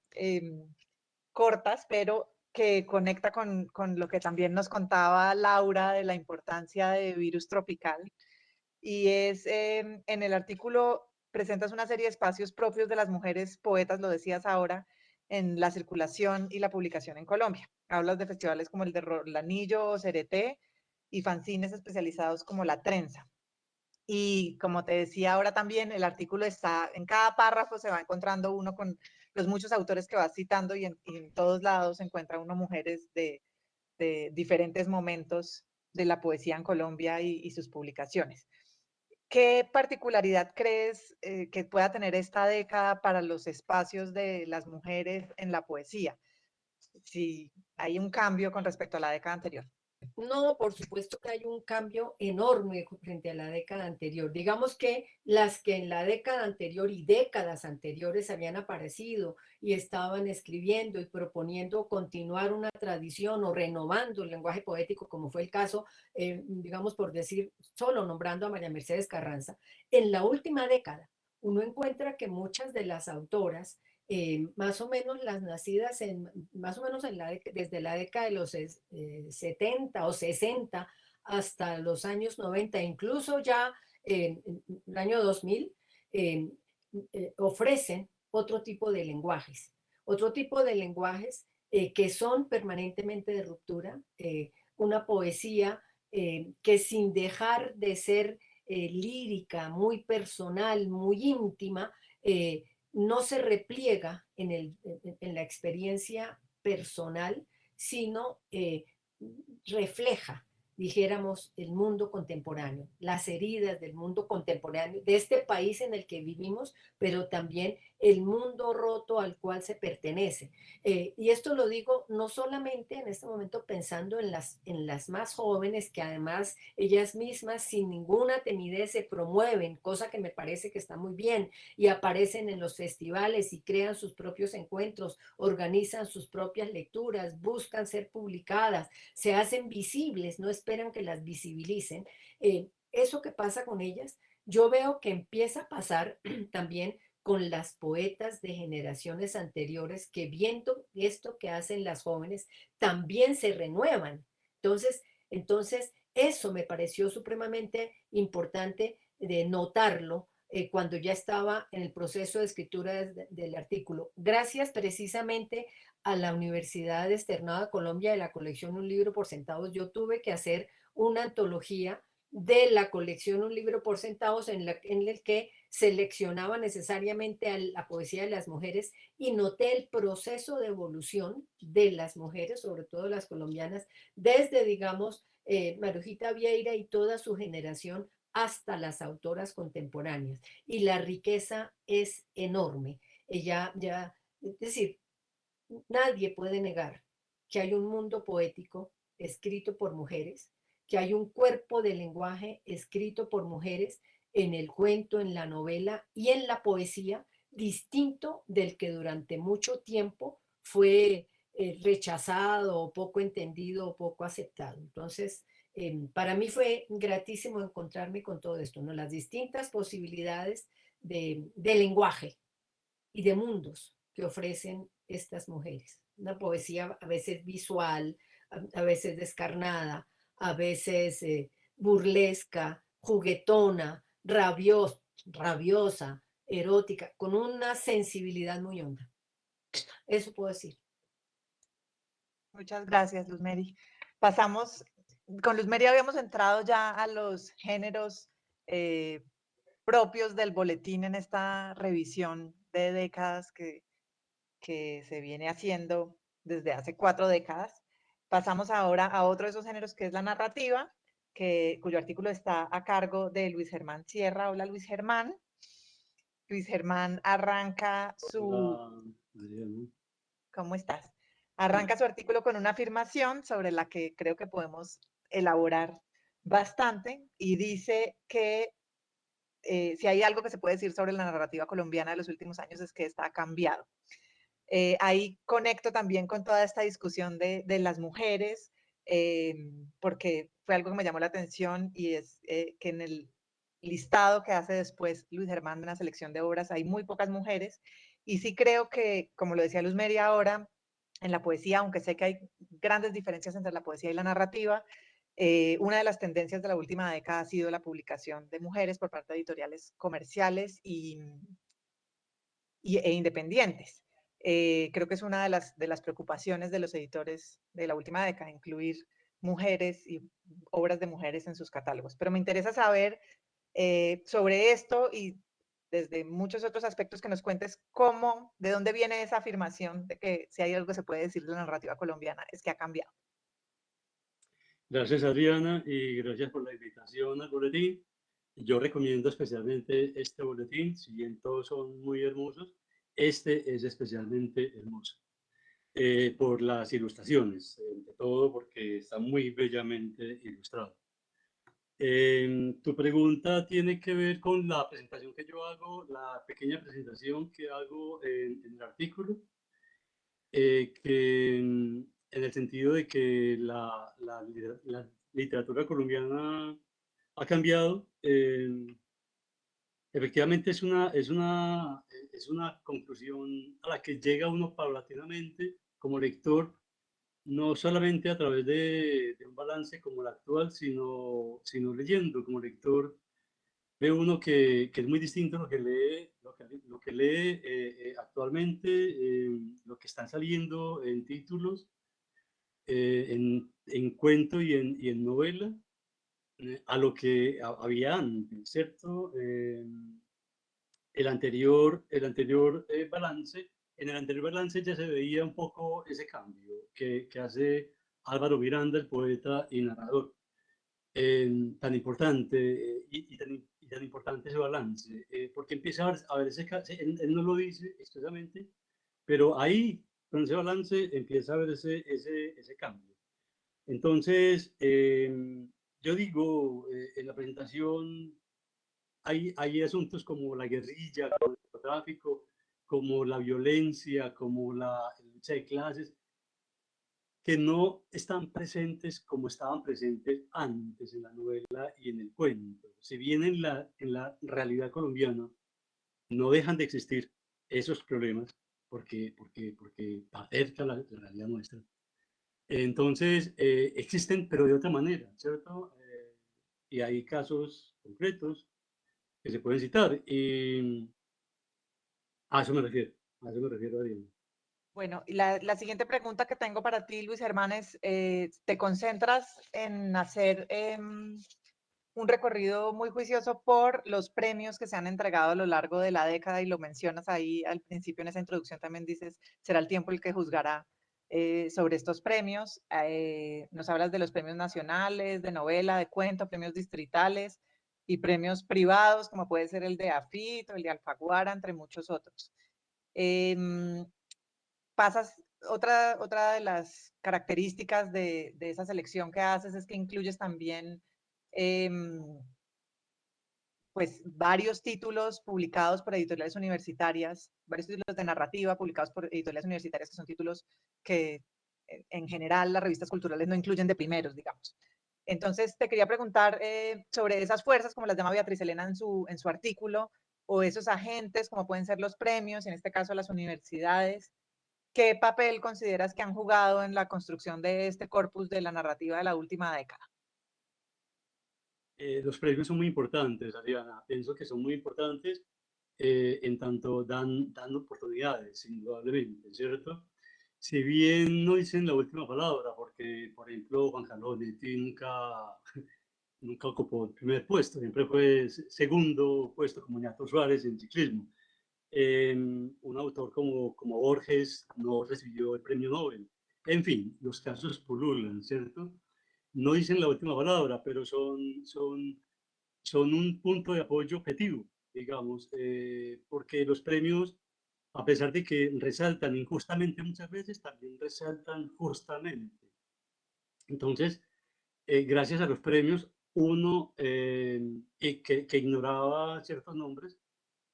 cortas, pero que conecta con lo que también nos contaba Laura de la importancia de Virus Tropical. Y es en el artículo presentas una serie de espacios propios de las mujeres poetas, lo decías ahora, en la circulación y la publicación en Colombia. Hablas de festivales como el de Rolanillo o Cereté y fanzines especializados como La Trenza. Y como te decía ahora también, el artículo está, en cada párrafo se va encontrando uno con los muchos autores que vas citando y en todos lados se encuentra uno mujeres de diferentes momentos de la poesía en Colombia y sus publicaciones. ¿Qué particularidad crees que pueda tener esta década para los espacios de las mujeres en la poesía? Si hay un cambio con respecto a la década anterior. No, por supuesto que hay un cambio enorme frente a la década anterior. Digamos que las que en la década anterior y décadas anteriores habían aparecido y estaban escribiendo y proponiendo continuar una tradición o renovando el lenguaje poético, como fue el caso, digamos por decir, solo nombrando a María Mercedes Carranza, en la última década uno encuentra que muchas de las autoras más o menos las nacidas más o menos desde la década de los 70 o 60 hasta los años 90, incluso ya en el año 2000, ofrecen otro tipo de lenguajes que son permanentemente de ruptura, una poesía que sin dejar de ser lírica, muy personal, muy íntima, no se repliega en la experiencia personal, sino refleja, dijéramos, el mundo contemporáneo, las heridas del mundo contemporáneo, de este país en el que vivimos, pero también el mundo roto al cual se pertenece. Y esto lo digo no solamente en este momento pensando en las más jóvenes, que además ellas mismas sin ninguna timidez se promueven, cosa que me parece que está muy bien, y aparecen en los festivales y crean sus propios encuentros, organizan sus propias lecturas, buscan ser publicadas, se hacen visibles, no esperan que las visibilicen. Eso que pasa con ellas, yo veo que empieza a pasar también con las poetas de generaciones anteriores que viendo esto que hacen las jóvenes, también se renuevan. Entonces eso me pareció supremamente importante de notarlo cuando ya estaba en el proceso de escritura del artículo. Gracias precisamente a la Universidad Externada de Colombia de la colección Un Libro por Centavos, yo tuve que hacer una antología de la colección Un Libro por Centavos en el que seleccionaba necesariamente a la poesía de las mujeres y noté el proceso de evolución de las mujeres, sobre todo las colombianas, desde, digamos, Marujita Vieira y toda su generación hasta las autoras contemporáneas. Y la riqueza es enorme. Es decir, nadie puede negar que hay un mundo poético escrito por mujeres, que hay un cuerpo de lenguaje escrito por mujeres en el cuento, en la novela y en la poesía, distinto del que durante mucho tiempo fue rechazado o poco entendido o poco aceptado. Entonces, para mí fue gratísimo encontrarme con todo esto, ¿no? Las distintas posibilidades de lenguaje y de mundos que ofrecen estas mujeres. Una poesía a veces visual, a veces descarnada, a veces burlesca, juguetona, rabiosa, erótica, con una sensibilidad muy honda. Eso puedo decir. Muchas gracias, Luz Mary. Pasamos, con Luz Mary habíamos entrado ya a los géneros propios del boletín en esta revisión de décadas que se viene haciendo desde hace 4 décadas. Pasamos ahora a otro de esos géneros que es la narrativa, cuyo artículo está a cargo de Luis Germán Sierra. Hola, Luis Germán. Luis Germán arranca su Adriana. ¿Cómo estás? Arranca su artículo con una afirmación sobre la que creo que podemos elaborar bastante y dice que si hay algo que se puede decir sobre la narrativa colombiana de los últimos años es que esta ha cambiado. Ahí conecto también con toda esta discusión de las mujeres, porque fue algo que me llamó la atención y es que en el listado que hace después Luis Germán de una selección de obras hay muy pocas mujeres y sí creo que, como lo decía Luz Meri ahora, en la poesía, aunque sé que hay grandes diferencias entre la poesía y la narrativa, una de las tendencias de la última década ha sido la publicación de mujeres por parte de editoriales comerciales e independientes. Creo que es una de las preocupaciones de los editores de la última década, incluir mujeres y obras de mujeres en sus catálogos. Pero me interesa saber sobre esto y desde muchos otros aspectos que nos cuentes cómo, de dónde viene esa afirmación de que si hay algo que se puede decir de la narrativa colombiana es que ha cambiado. Gracias, Adriana, y gracias por la invitación al boletín. Yo recomiendo especialmente este boletín, si bien todos son muy hermosos, este es especialmente hermoso. Por las ilustraciones, entre todo porque está muy bellamente ilustrado. Tu pregunta tiene que ver con la presentación que yo hago, la pequeña presentación que hago en el artículo, que en el sentido de que la literatura colombiana ha cambiado. Efectivamente es una conclusión a la que llega uno paulatinamente como lector, no solamente a través de un balance como el actual, sino leyendo como lector. Ve uno que es muy distinto lo que lee, lo que lee actualmente, lo que están saliendo en títulos, en cuento y en novela, a lo que había antes, ¿cierto? El anterior balance, en el anterior balance ya se veía un poco ese cambio que hace Álvaro Miranda, el poeta y narrador. Tan importante y tan importante ese balance, porque empieza a ver él no lo dice expresamente, pero ahí, con ese balance, empieza a ver ese cambio. Entonces, yo digo, en la presentación hay asuntos como la guerrilla, como el narcotráfico, como la violencia, como la lucha de clases, que no están presentes como estaban presentes antes en la novela y en el cuento. Si bien en la realidad colombiana no dejan de existir esos problemas, porque acerca la realidad nuestra. Entonces, existen, pero de otra manera, ¿cierto? Y hay casos concretos que se pueden citar. Y a eso me refiero, Adrián. Bueno, y la siguiente pregunta que tengo para ti, Luis Germán, es, ¿te concentras en hacer un recorrido muy juicioso por los premios que se han entregado a lo largo de la década y lo mencionas ahí al principio en esa introducción, también dices, será el tiempo el que juzgará sobre estos premios? Nos hablas de los premios nacionales, de novela, de cuento, premios distritales y premios privados, como puede ser el de AFIT o el de Alfaguara, entre muchos otros. Pasas, otra de las características de esa selección que haces es que incluyes también pues varios títulos publicados por editoriales universitarias, varios títulos de narrativa publicados por editoriales universitarias, que son títulos que en general las revistas culturales no incluyen de primeros, digamos. Entonces, te quería preguntar sobre esas fuerzas, como las llama Beatriz Elena en su artículo, o esos agentes, como pueden ser los premios, en este caso las universidades. ¿Qué papel consideras que han jugado en la construcción de este corpus de la narrativa de la última década? Los premios son muy importantes, Adriana. Pienso que son muy importantes en tanto dan oportunidades, indudablemente, ¿cierto? Si bien no dicen la última palabra, porque, por ejemplo, Juan Carlos Netti nunca ocupó el primer puesto, siempre fue segundo puesto como Ñato Suárez en ciclismo. Un autor como Borges no recibió el premio Nobel. En fin, los casos pululan, ¿cierto? No dicen la última palabra, pero son un punto de apoyo objetivo, digamos, porque los premios a pesar de que resaltan injustamente muchas veces, también resaltan justamente. Entonces, gracias a los premios, uno que ignoraba ciertos nombres,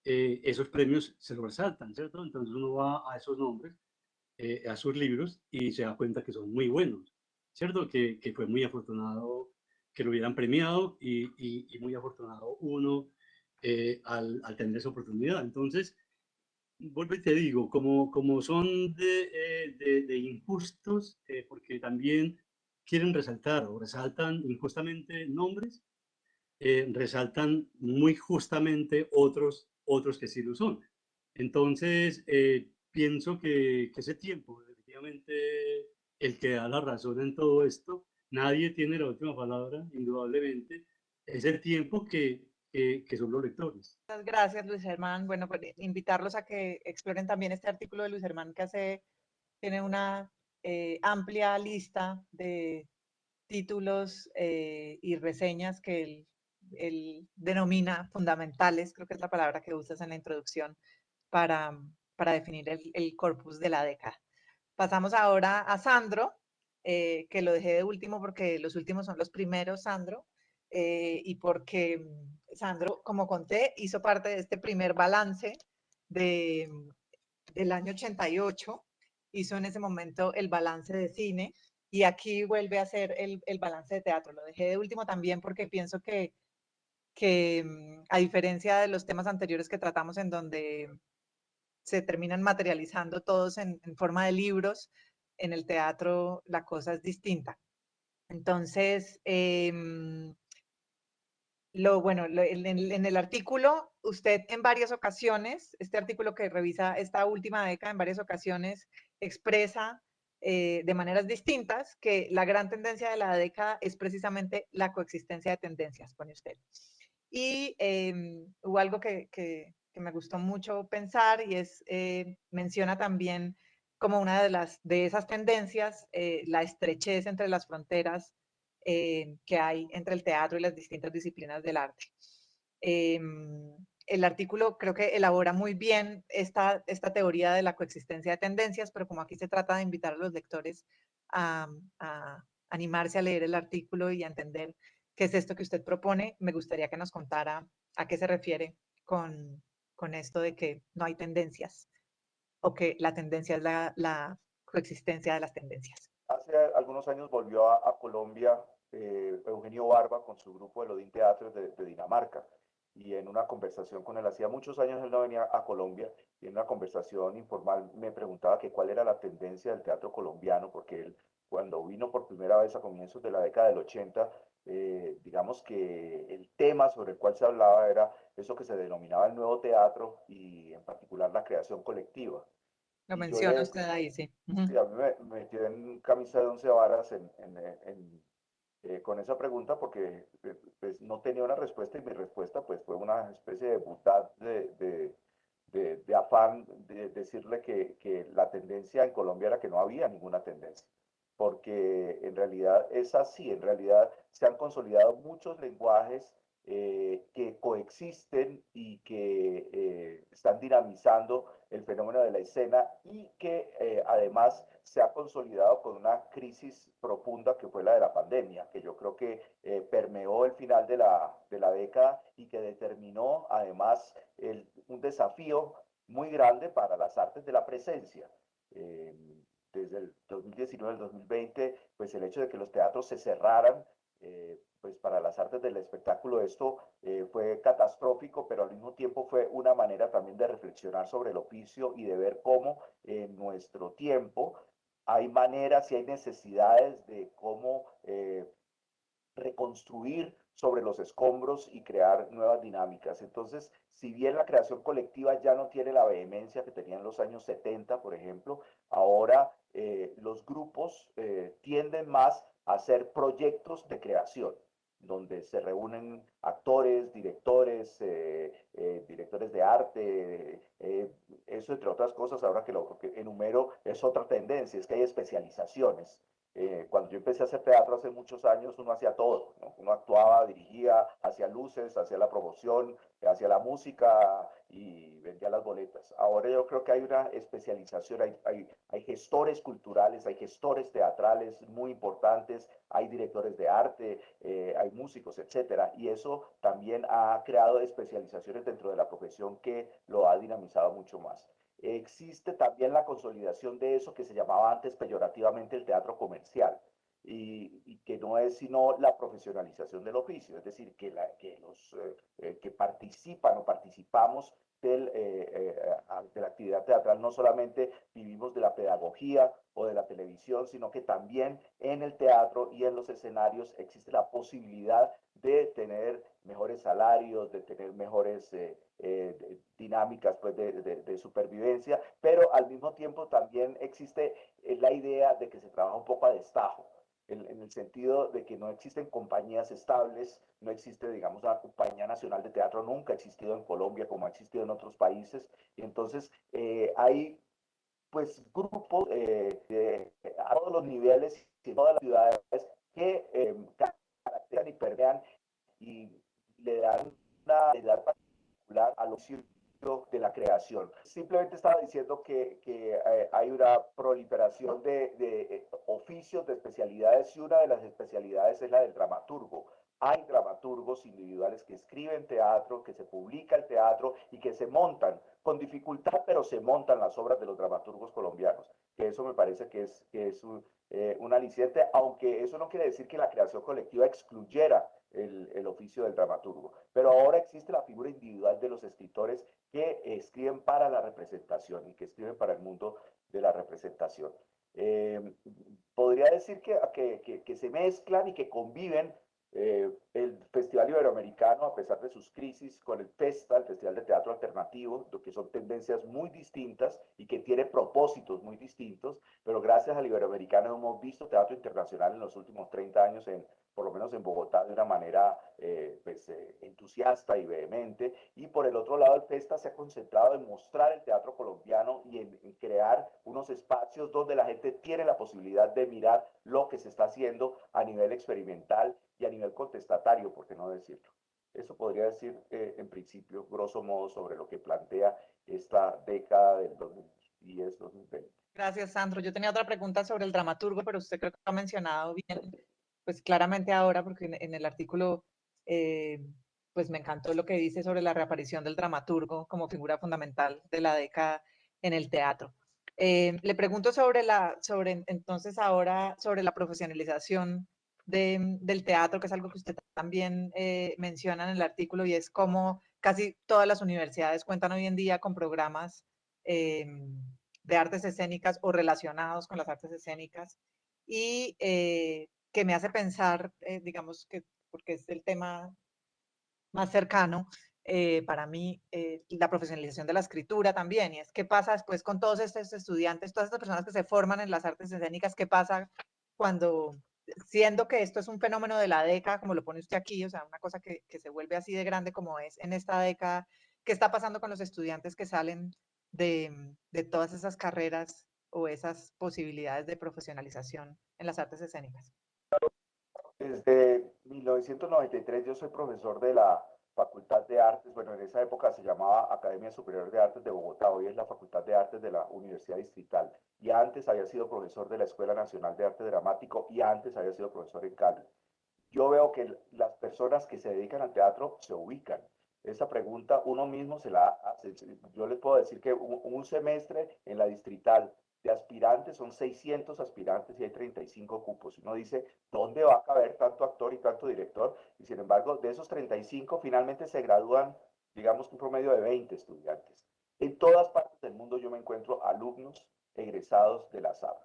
esos premios se lo resaltan, ¿cierto? Entonces uno va a esos nombres, a sus libros y se da cuenta que son muy buenos, ¿cierto? Que fue muy afortunado que lo hubieran premiado y muy afortunado uno al tener esa oportunidad. Entonces, vuelvo y te digo, como son de injustos, porque también quieren resaltar o resaltan injustamente nombres, resaltan muy justamente otros que sí lo son. Entonces, pienso que ese tiempo, efectivamente, el que da la razón en todo esto, nadie tiene la última palabra, indudablemente, es el tiempo que son los lectores. Muchas gracias, Luis Germán. Bueno, pues invitarlos a que exploren también este artículo de Luis Germán que tiene una amplia lista de títulos y reseñas que él denomina fundamentales, creo que es la palabra que usas en la introducción, para definir el corpus de la década. Pasamos ahora a Sandro, que lo dejé de último porque los últimos son los primeros, Sandro, y porque Sandro, como conté, hizo parte de este primer balance del año 88, hizo en ese momento el balance de cine, y aquí vuelve a hacer el balance de teatro. Lo dejé de último también porque pienso que a diferencia de los temas anteriores que tratamos en donde se terminan materializando todos en forma de libros, en el teatro la cosa es distinta. Entonces, en el artículo, usted en varias ocasiones, este artículo que revisa esta última década, en varias ocasiones expresa de maneras distintas que la gran tendencia de la década es precisamente la coexistencia de tendencias, pone usted. Y hubo algo que me gustó mucho pensar y es, menciona también como una de esas tendencias, la estrechez entre las fronteras que hay entre el teatro y las distintas disciplinas del arte. El artículo creo que elabora muy bien esta teoría de la coexistencia de tendencias, pero como aquí se trata de invitar a los lectores a animarse a leer el artículo y a entender qué es esto que usted propone, me gustaría que nos contara a qué se refiere con esto de que no hay tendencias o que la tendencia es la coexistencia de las tendencias. Hace algunos años volvió a Colombia Eugenio Barba con su grupo de Odín Teatro de Dinamarca, y en una conversación con él, hacía muchos años él no venía a Colombia, y en una conversación informal me preguntaba que cuál era la tendencia del teatro colombiano, porque él cuando vino por primera vez a comienzos de la década del 80, digamos que el tema sobre el cual se hablaba era eso que se denominaba el nuevo teatro y en particular la creación colectiva. Lo Y menciona usted ahí, sí. Sí, a mí me metió en camisa de 11 varas con esa pregunta porque pues, no tenía una respuesta, y mi respuesta pues, fue una especie de butad de afán de decirle que la tendencia en Colombia era que no había ninguna tendencia, porque en realidad es así, en realidad se han consolidado muchos lenguajes que coexisten y que están dinamizando el fenómeno de la escena, y que además se ha consolidado con una crisis profunda que fue la de la pandemia, que yo creo que permeó el final de la década y que determinó además un desafío muy grande para las artes de la presencia. Desde el 2019 al 2020, pues el hecho de que los teatros se cerraran, pues para las artes del espectáculo esto fue catastrófico, pero al mismo tiempo fue una manera también de reflexionar sobre el oficio y de ver cómo en nuestro tiempo hay maneras y hay necesidades de cómo reconstruir sobre los escombros y crear nuevas dinámicas. Entonces, si bien la creación colectiva ya no tiene la vehemencia que tenía en los años 70, por ejemplo, ahora los grupos tienden más a hacer proyectos de creación, donde se reúnen actores, directores, directores de arte, eso entre otras cosas, ahora que lo que enumero es otra tendencia, es que hay especializaciones. Cuando yo empecé a hacer teatro hace muchos años, uno hacía todo, ¿no? Uno actuaba, dirigía, hacía luces, hacía la promoción, hacía la música, y vendía las boletas. Ahora yo creo que hay una especialización, hay gestores culturales, hay gestores teatrales muy importantes, hay directores de arte, hay músicos, etcétera, y eso también ha creado especializaciones dentro de la profesión que lo ha dinamizado mucho más. Existe también la consolidación de eso que se llamaba antes peyorativamente el teatro comercial. Y que no es sino la profesionalización del oficio, es decir, que los que participan o participamos de la actividad teatral no solamente vivimos de la pedagogía o de la televisión, sino que también en el teatro y en los escenarios existe la posibilidad de tener mejores salarios, de tener mejores dinámicas pues, de supervivencia, pero al mismo tiempo también existe la idea de que se trabaja un poco a destajo. En el sentido de que no existen compañías estables, no existe, digamos, una compañía nacional de teatro, nunca ha existido en Colombia como ha existido en otros países, y entonces hay pues grupos a todos los niveles y en todas las ciudades que caracterizan y permean y le dan una identidad particular a los de la creación. Simplemente estaba diciendo que hay una proliferación de oficios, de especialidades, y una de las especialidades es la del dramaturgo. Hay dramaturgos individuales que escriben teatro, que se publica el teatro y que se montan, con dificultad, pero se montan las obras de los dramaturgos colombianos. Que eso me parece que es un aliciente, aunque eso no quiere decir que la creación colectiva excluyera el oficio del dramaturgo. Pero ahora existe la figura individual de los escritores que escriben para la representación y que escriben para el mundo de la representación. Podría decir que se mezclan y que conviven el Festival Iberoamericano, a pesar de sus crisis, con el FESTA, el Festival de Teatro Alternativo, lo que son tendencias muy distintas y que tiene propósitos muy distintos, pero gracias al Iberoamericano hemos visto teatro internacional en los últimos 30 años, por lo menos en Bogotá, de una manera entusiasta y vehemente. Y por el otro lado, el FESTA se ha concentrado en mostrar el teatro colombiano y en crear unos espacios donde la gente tiene la posibilidad de mirar lo que se está haciendo a nivel experimental y a nivel contestatario, por qué no decirlo. Eso podría decir, en principio, grosso modo, sobre lo que plantea esta década del 2010-2020. Gracias, Sandro. Yo tenía otra pregunta sobre el dramaturgo, pero usted creo que lo ha mencionado bien, pues claramente ahora, porque en el artículo, pues me encantó lo que dice sobre la reaparición del dramaturgo como figura fundamental de la década en el teatro. Le pregunto entonces ahora, sobre la profesionalización del teatro, que es algo que usted también menciona en el artículo, y es cómo casi todas las universidades cuentan hoy en día con programas de artes escénicas o relacionados con las artes escénicas, y que me hace pensar, digamos que, porque es el tema más cercano para mí, la profesionalización de la escritura también, y es qué pasa después con todos estos estudiantes, todas estas personas que se forman en las artes escénicas, qué pasa cuando, siendo que esto es un fenómeno de la década, como lo pone usted aquí, o sea, una cosa que se vuelve así de grande como es en esta década, ¿qué está pasando con los estudiantes que salen de todas esas carreras o esas posibilidades de profesionalización en las artes escénicas? Desde 1993 yo soy profesor de la Facultad de Artes, bueno, en esa época se llamaba Academia Superior de Artes de Bogotá, hoy es la Facultad de Artes de la Universidad Distrital, y antes había sido profesor de la Escuela Nacional de Arte Dramático y antes había sido profesor en Cali. Yo veo que las personas que se dedican al teatro se ubican. Esa pregunta uno mismo se la hace. Yo les puedo decir que un semestre en la Distrital de aspirantes son 600 aspirantes y hay 35 cupos. Uno dice, ¿dónde va a caber tanto actor y tanto director? Y sin embargo, de esos 35 finalmente se gradúan, digamos, un promedio de 20 estudiantes. En todas partes del mundo yo me encuentro alumnos egresados de la SAP.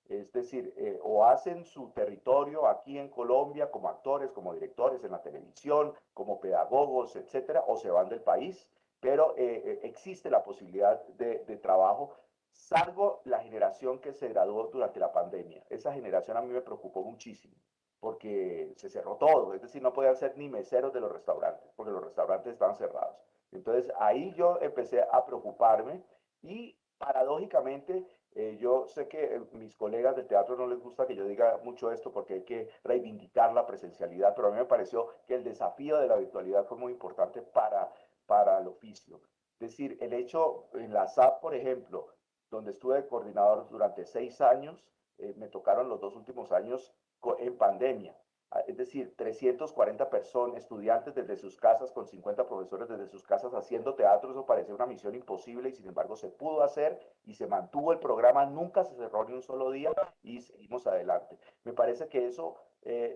Es decir, o hacen su territorio aquí en Colombia como actores, como directores en la televisión, como pedagogos, etcétera, o se van del país, pero existe la posibilidad de trabajo, salvo la generación que se graduó durante la pandemia. Esa generación a mí me preocupó muchísimo, porque se cerró todo, es decir, no podían ser ni meseros de los restaurantes, porque los restaurantes estaban cerrados. Entonces ahí yo empecé a preocuparme y paradójicamente yo sé que mis colegas de teatro no les gusta que yo diga mucho esto porque hay que reivindicar la presencialidad, pero a mí me pareció que el desafío de la virtualidad fue muy importante para el oficio. Es decir, el hecho en la SAP, por ejemplo, donde estuve de coordinador durante 6 años, me tocaron los 2 últimos años en pandemia. Es decir, 340 personas, estudiantes desde sus casas, con 50 profesores desde sus casas haciendo teatro. Eso parecía una misión imposible y sin embargo se pudo hacer y se mantuvo el programa, nunca se cerró ni un solo día y seguimos adelante. Me parece que eso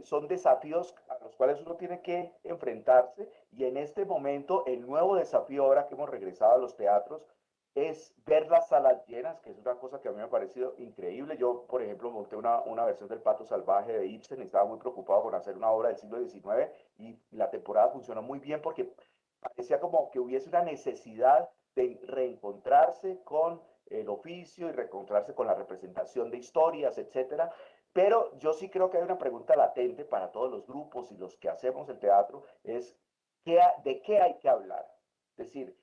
son desafíos a los cuales uno tiene que enfrentarse y en este momento el nuevo desafío ahora que hemos regresado a los teatros es ver las salas llenas, que es una cosa que a mí me ha parecido increíble. Yo, por ejemplo, monté una versión del Pato Salvaje de Ibsen y estaba muy preocupado con hacer una obra del siglo XIX y la temporada funcionó muy bien porque parecía como que hubiese una necesidad de reencontrarse con el oficio y reencontrarse con la representación de historias, etcétera. Pero yo sí creo que hay una pregunta latente para todos los grupos y los que hacemos el teatro, es ¿de qué hay que hablar? Es decir,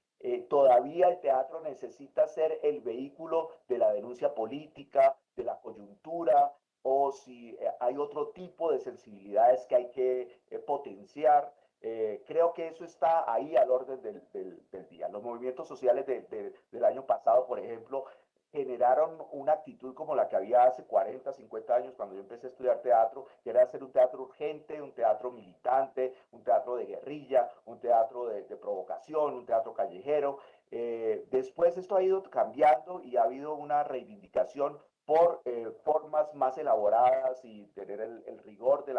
todavía el teatro necesita ser el vehículo de la denuncia política, de la coyuntura, o si hay otro tipo de sensibilidades que hay que potenciar. Creo que eso está ahí al orden del día. Los movimientos sociales del año pasado, por ejemplo, generaron una actitud como la que había hace 40, 50 años cuando yo empecé a estudiar teatro, que era hacer un teatro urgente, un teatro militante, un teatro de guerrilla, un teatro de provocación, un teatro callejero. Después esto ha ido cambiando y ha habido una reivindicación por formas más elaboradas y tener el rigor de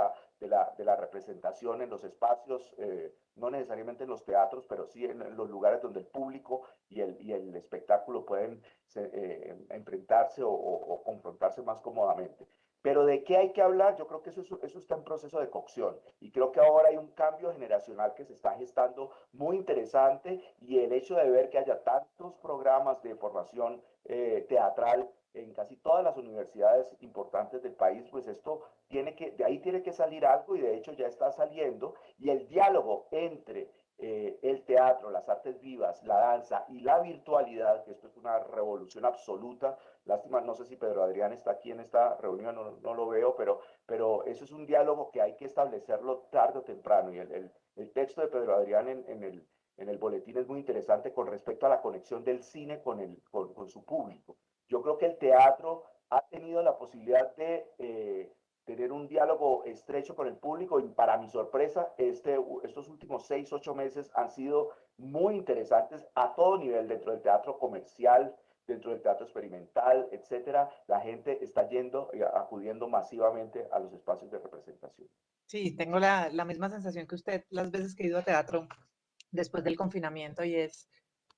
la representación en los espacios, no necesariamente en los teatros, pero sí en los lugares donde el público y el espectáculo pueden enfrentarse o confrontarse más cómodamente. Pero de qué hay que hablar, yo creo que eso está en proceso de cocción y creo que ahora hay un cambio generacional que se está gestando muy interesante y el hecho de ver que haya tantos programas de formación teatral en casi todas las universidades importantes del país, pues esto de ahí tiene que salir algo y de hecho ya está saliendo y el diálogo entre el teatro, las artes vivas, la danza y la virtualidad, que esto es una revolución absoluta. Lástima, no sé si Pedro Adrián está aquí en esta reunión, no lo veo, pero eso es un diálogo que hay que establecerlo tarde o temprano. Y el texto de Pedro Adrián en el boletín es muy interesante con respecto a la conexión del cine con su público. Yo creo que el teatro ha tenido la posibilidad de tener un diálogo estrecho con el público y para mi sorpresa, estos últimos 6, 8 meses han sido muy interesantes a todo nivel, dentro del teatro comercial, dentro del teatro experimental, etcétera. La gente está yendo y acudiendo masivamente a los espacios de representación. Sí, tengo la misma sensación que usted las veces que he ido a teatro después del confinamiento y es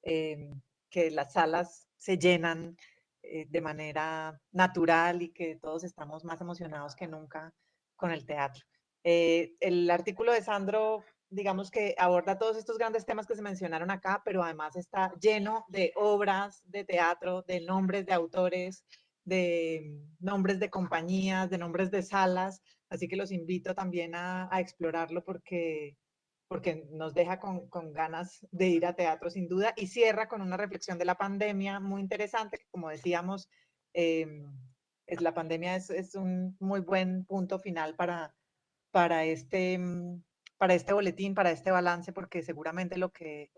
que las salas se llenan de manera natural y que todos estamos más emocionados que nunca con el teatro. El artículo de Sandro, digamos que aborda todos estos grandes temas que se mencionaron acá, pero además está lleno de obras de teatro, de nombres de autores, de nombres de compañías, de nombres de salas, así que los invito también a explorarlo porque nos deja con ganas de ir a teatro sin duda y cierra con una reflexión de la pandemia muy interesante, que como decíamos, la pandemia es un muy buen punto final para este boletín, para este balance, porque seguramente lo que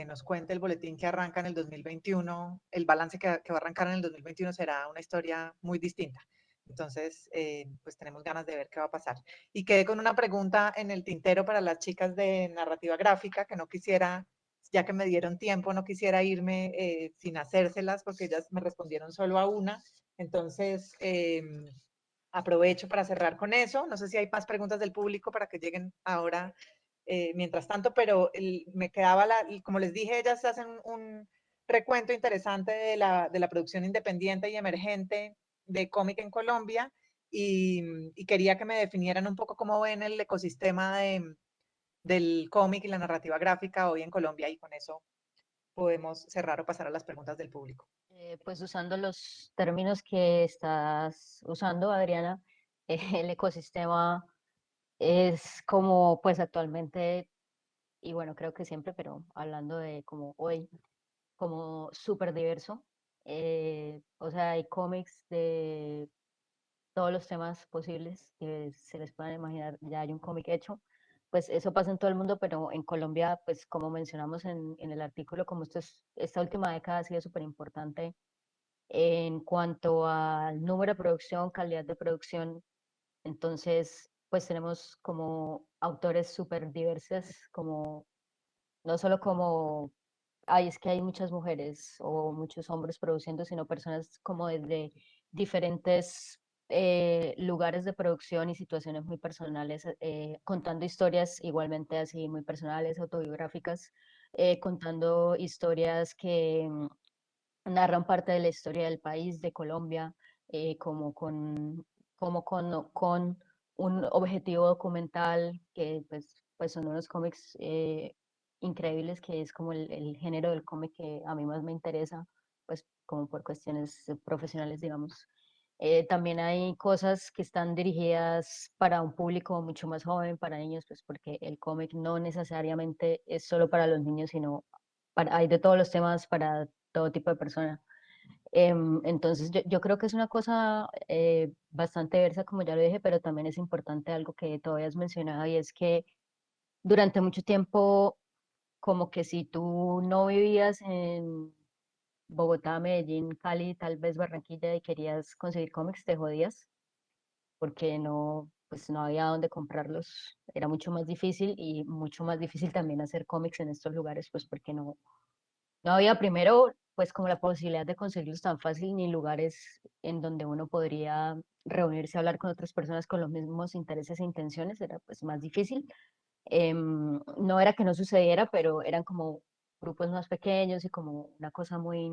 nos cuente el boletín que arranca en el 2021, el balance que va a arrancar en el 2021 será una historia muy distinta. Entonces, pues tenemos ganas de ver qué va a pasar. Y quedé con una pregunta en el tintero para las chicas de narrativa gráfica, que no quisiera, ya que me dieron tiempo, no quisiera irme sin hacérselas, porque ellas me respondieron solo a una. Entonces, aprovecho para cerrar con eso. No sé si hay más preguntas del público para que lleguen ahora mientras tanto, pero me quedaba, como les dije, ellas hacen un recuento interesante de la producción independiente y emergente de cómic en Colombia y quería que me definieran un poco cómo ven el ecosistema del cómic y la narrativa gráfica hoy en Colombia y con eso podemos cerrar o pasar a las preguntas del público. Pues usando los términos que estás usando, Adriana, el ecosistema es como pues actualmente, y bueno, creo que siempre, pero hablando de como hoy, como súper diverso. O sea, hay cómics de todos los temas posibles que se les puedan imaginar, ya hay un cómic hecho. pues eso pasa en todo el mundo, pero en Colombia, pues como mencionamos en el artículo, como esta última década ha sido súper importante en cuanto al número de producción, calidad de producción. Entonces, pues tenemos como autores súper diversos, como no solo como, ay, es que hay muchas mujeres o muchos hombres produciendo, sino personas como desde diferentes lugares de producción y situaciones muy personales, contando historias igualmente así muy personales, autobiográficas, contando historias que narran parte de la historia del país, de Colombia, como con un objetivo documental que pues son unos cómics increíbles, que es como el género del cómic que a mí más me interesa, pues como por cuestiones profesionales, digamos. También hay cosas que están dirigidas para un público mucho más joven, para niños, pues porque el cómic no necesariamente es solo para los niños, sino hay de todos los temas para todo tipo de persona. Entonces, yo creo que es una cosa bastante diversa, como ya lo dije, pero también es importante algo que todavía has mencionado, y es que durante mucho tiempo, como que si tú no vivías en Bogotá, Medellín, Cali, tal vez Barranquilla, y querías conseguir cómics, te jodías, porque no, pues no había dónde comprarlos. Era mucho más difícil, y mucho más difícil también hacer cómics en estos lugares, pues porque no había primero, pues como la posibilidad de conseguirlos tan fácil, ni lugares en donde uno podría reunirse a hablar con otras personas con los mismos intereses e intenciones, era pues más difícil. No era que no sucediera, pero eran como grupos más pequeños y como una cosa muy,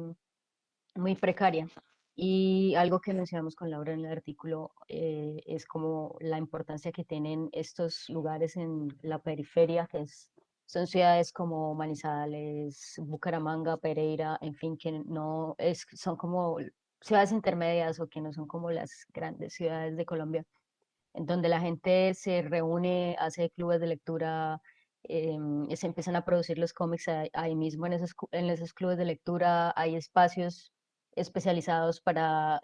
muy precaria. Y algo que mencionamos con Laura en el artículo es como la importancia que tienen estos lugares en la periferia, son ciudades como Manizales, Bucaramanga, Pereira, en fin, que no es, son como ciudades intermedias, o que no son como las grandes ciudades de Colombia, en donde la gente se reúne, hace clubes de lectura, se empiezan a producir los cómics ahí mismo en esos clubes de lectura. Hay espacios especializados para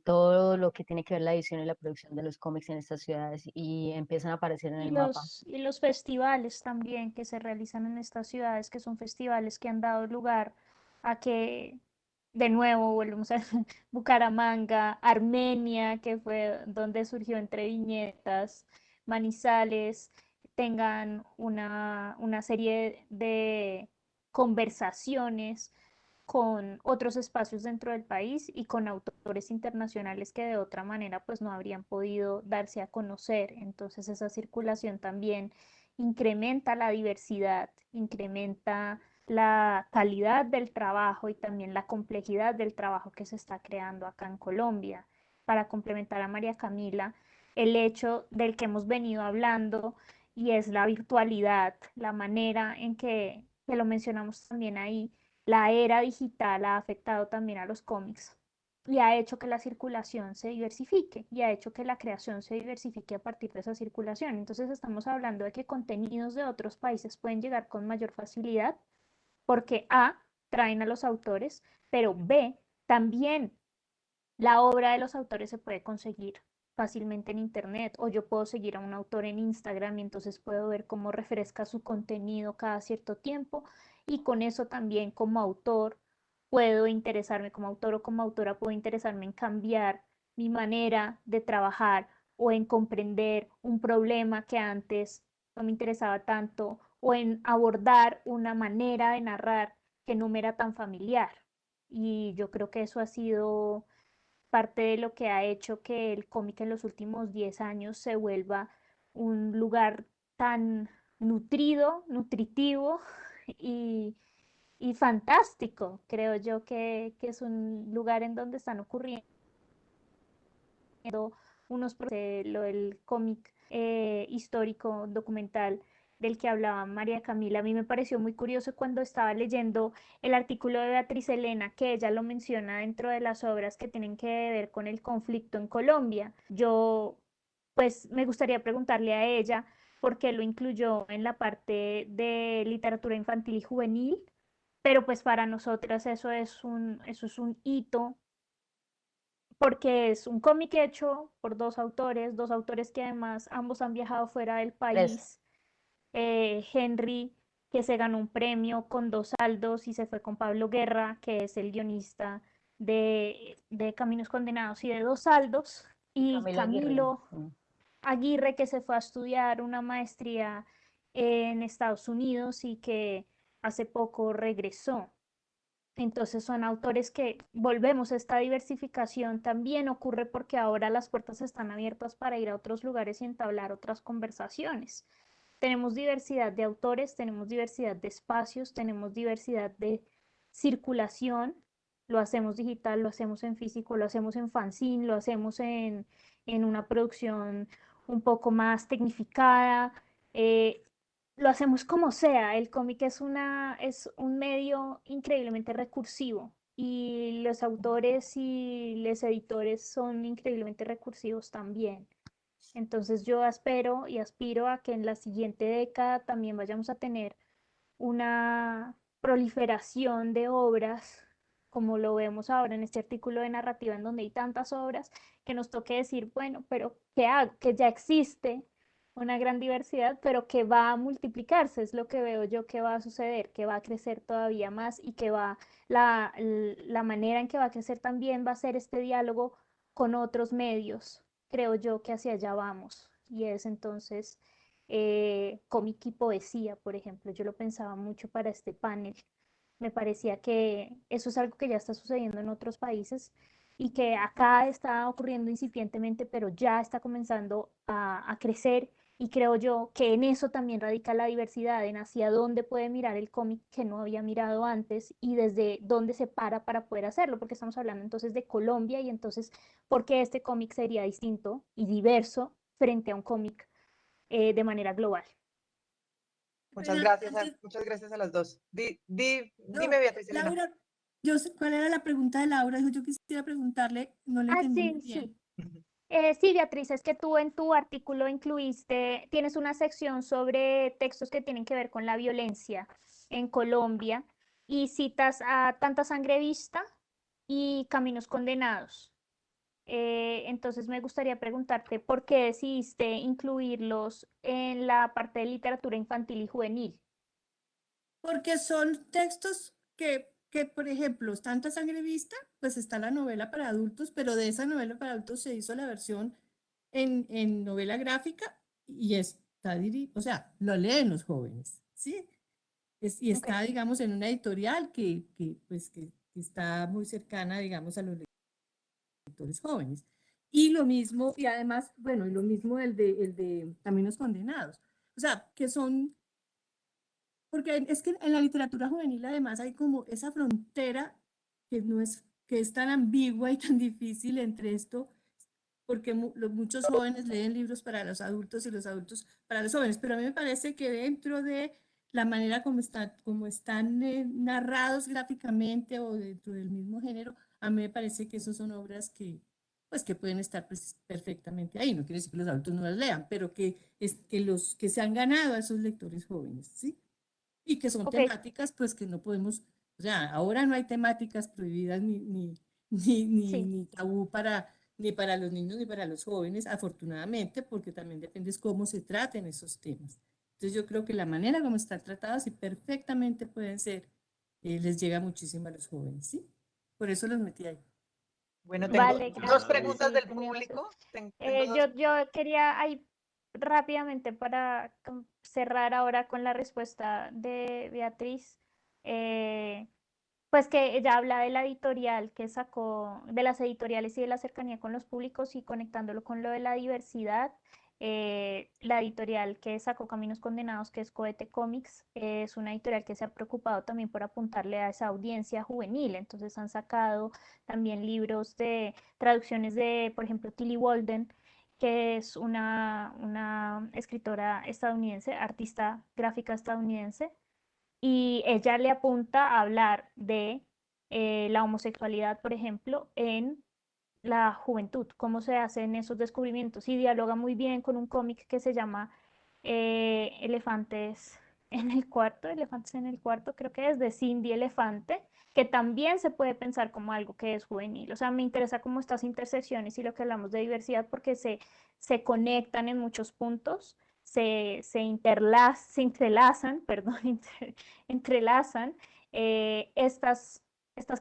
todo lo que tiene que ver la edición y la producción de los cómics en estas ciudades, y empiezan a aparecer en Y el mapa. los festivales también que se realizan en estas ciudades, que son festivales que han dado lugar a que, de nuevo, volvemos a Bucaramanga, Armenia, que fue donde surgió Entre Viñetas, Manizales, tengan una serie de conversaciones con otros espacios dentro del país y con autores internacionales que de otra manera pues no habrían podido darse a conocer. Entonces esa circulación también incrementa la diversidad, incrementa la calidad del trabajo y también la complejidad del trabajo que se está creando acá en Colombia. Para complementar a María Camila, el hecho del que hemos venido hablando, y es la virtualidad, la manera en que lo mencionamos también ahí, la era digital ha afectado también a los cómics y ha hecho que la circulación se diversifique y ha hecho que la creación se diversifique a partir de esa circulación. Entonces estamos hablando de que contenidos de otros países pueden llegar con mayor facilidad porque A, traen a los autores, pero B, también la obra de los autores se puede conseguir fácilmente en internet, o yo puedo seguir a un autor en Instagram y entonces puedo ver cómo refresca su contenido cada cierto tiempo, y con eso también como autor puedo interesarme, como autor o como autora puedo interesarme en cambiar mi manera de trabajar o en comprender un problema que antes no me interesaba tanto, o en abordar una manera de narrar que no me era tan familiar. Y yo creo que eso ha sido parte de lo que ha hecho que el cómic en los últimos 10 años se vuelva un lugar tan nutrido, nutritivo y, y fantástico. Creo yo que es un lugar en donde están ocurriendo unos procesos, lo del cómic histórico, documental del que hablaba María Camila. A mí me pareció muy curioso cuando estaba leyendo el artículo de Beatriz Elena, que ella lo menciona dentro de las obras que tienen que ver con el conflicto en Colombia. Yo, pues, me gustaría preguntarle a ella por qué lo incluyó en la parte de literatura infantil y juvenil, pero pues para nosotras eso es un hito porque es un cómic hecho por dos autores que además ambos han viajado fuera del Tres. país. Henry, que se ganó un premio con Dos Saldos y se fue con Pablo Guerra, que es el guionista de Caminos Condenados y de Dos Saldos, y Camilo Aguirre. Camilo Aguirre, que se fue a estudiar una maestría en Estados Unidos y que hace poco regresó. Entonces son autores que volvemos a esta diversificación también ocurre porque ahora las puertas están abiertas para ir a otros lugares y entablar otras conversaciones. Tenemos diversidad de autores, tenemos diversidad de espacios, tenemos diversidad de circulación. Lo hacemos digital, lo hacemos en físico, lo hacemos en fanzine, lo hacemos en una producción un poco más tecnificada. Lo hacemos como sea. El cómic es un medio increíblemente recursivo y los autores y los editores son increíblemente recursivos también. Entonces yo espero y aspiro a que en la siguiente década también vayamos a tener una proliferación de obras, como lo vemos ahora en este artículo de narrativa, en donde hay tantas obras, que nos toque decir, bueno, pero que ya existe una gran diversidad, pero que va a multiplicarse, es lo que veo yo que va a suceder, que va a crecer todavía más y que la manera en que va a crecer también va a ser este diálogo con otros medios. Creo yo que hacia allá vamos, y es entonces cómic y poesía, por ejemplo. Yo lo pensaba mucho para este panel. Me parecía que eso es algo que ya está sucediendo en otros países y que acá está ocurriendo incipientemente, pero ya está comenzando a crecer. Y creo yo que en eso también radica la diversidad, en hacia dónde puede mirar el cómic que no había mirado antes y desde dónde se para poder hacerlo, porque estamos hablando entonces de Colombia y entonces, ¿por qué este cómic sería distinto y diverso frente a un cómic de manera global? Muchas gracias a las dos. Dime, Beatriz Elena. Laura, yo sé cuál era la pregunta de Laura. Dijo, yo quisiera preguntarle, no le entendí muy bien. Sí, Beatriz, es que tú en tu artículo tienes una sección sobre textos que tienen que ver con la violencia en Colombia y citas a Tanta Sangre Vista y Caminos Condenados. Entonces me gustaría preguntarte por qué decidiste incluirlos en la parte de literatura infantil y juvenil. Porque son textos que, por ejemplo, Tanta Sangre Vista, pues está la novela para adultos, pero de esa novela para adultos se hizo la versión en novela gráfica y está, o sea, lo leen los jóvenes, ¿sí? Y está, digamos, en una editorial pues, que está muy cercana, digamos, a los lectores jóvenes. Y lo mismo, y además, bueno, y lo mismo el de Caminos Condenados. O sea, que son, porque es que en la literatura juvenil además hay como esa frontera que no es, que es tan ambigua y tan difícil entre esto, porque muchos jóvenes leen libros para los adultos y los adultos para los jóvenes, pero a mí me parece que dentro de la manera como están narrados gráficamente o dentro del mismo género, a mí me parece que esas son obras que, pues, que pueden estar perfectamente ahí. No quiere decir que los adultos no las lean, pero que se han ganado a esos lectores jóvenes, ¿sí? Y que son temáticas, pues, que no podemos, o sea, ahora no hay temáticas prohibidas ni tabú ni para los niños ni para los jóvenes, afortunadamente, porque también depende de cómo se traten esos temas. Entonces yo creo que la manera como están tratados y perfectamente pueden ser, les llega muchísimo a los jóvenes, ¿sí? Por eso los metí ahí. Bueno, tengo Vale, dos preguntas sí, del tenía público. Yo quería ahí rápidamente para cerrar ahora con la respuesta de Beatriz, pues que ella habla de la editorial que sacó, de las editoriales y de la cercanía con los públicos y conectándolo con lo de la diversidad. La editorial que sacó Caminos Condenados, que es Cohete Comics, es una editorial que se ha preocupado también por apuntarle a esa audiencia juvenil. Entonces han sacado también libros de traducciones de, por ejemplo, Tilly Walden, que es una escritora estadounidense, artista gráfica estadounidense, y ella le apunta a hablar de la homosexualidad, por ejemplo, en la juventud, cómo se hacen esos descubrimientos, y dialoga muy bien con un cómic que se llama Elefantes en el cuarto, creo que es de Cindy Elefante, que también se puede pensar como algo que es juvenil. O sea, me interesa cómo estas intersecciones y lo que hablamos de diversidad porque se conectan en muchos puntos se entrelazan, perdón, entrelazan estas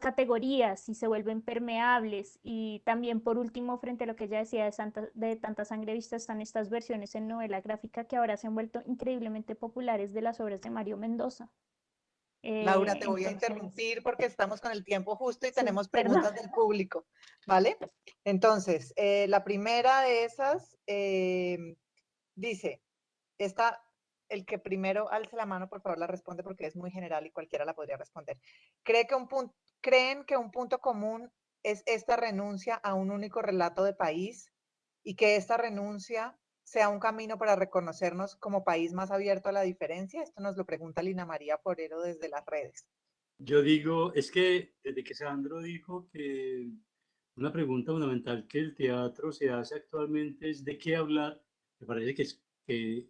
categorías y se vuelven permeables. Y también, por último, frente a lo que ella decía de Tanta Sangre Vista, están estas versiones en novela gráfica que ahora se han vuelto increíblemente populares de las obras de Mario Mendoza. Laura, te voy a Entonces, interrumpir porque estamos con el tiempo justo y sí, tenemos perdón. preguntas del público, ¿vale? Entonces, la primera de esas dice, el que primero alce la mano, por favor, la responde porque es muy general y cualquiera la podría responder. ¿Creen que un punto común es esta renuncia a un único relato de país y que esta renuncia sea un camino para reconocernos como país más abierto a la diferencia? Esto nos lo pregunta Lina María Forero desde las redes. Yo digo, es que desde que Sandro dijo que una pregunta fundamental que el teatro se hace actualmente es de qué hablar, me parece que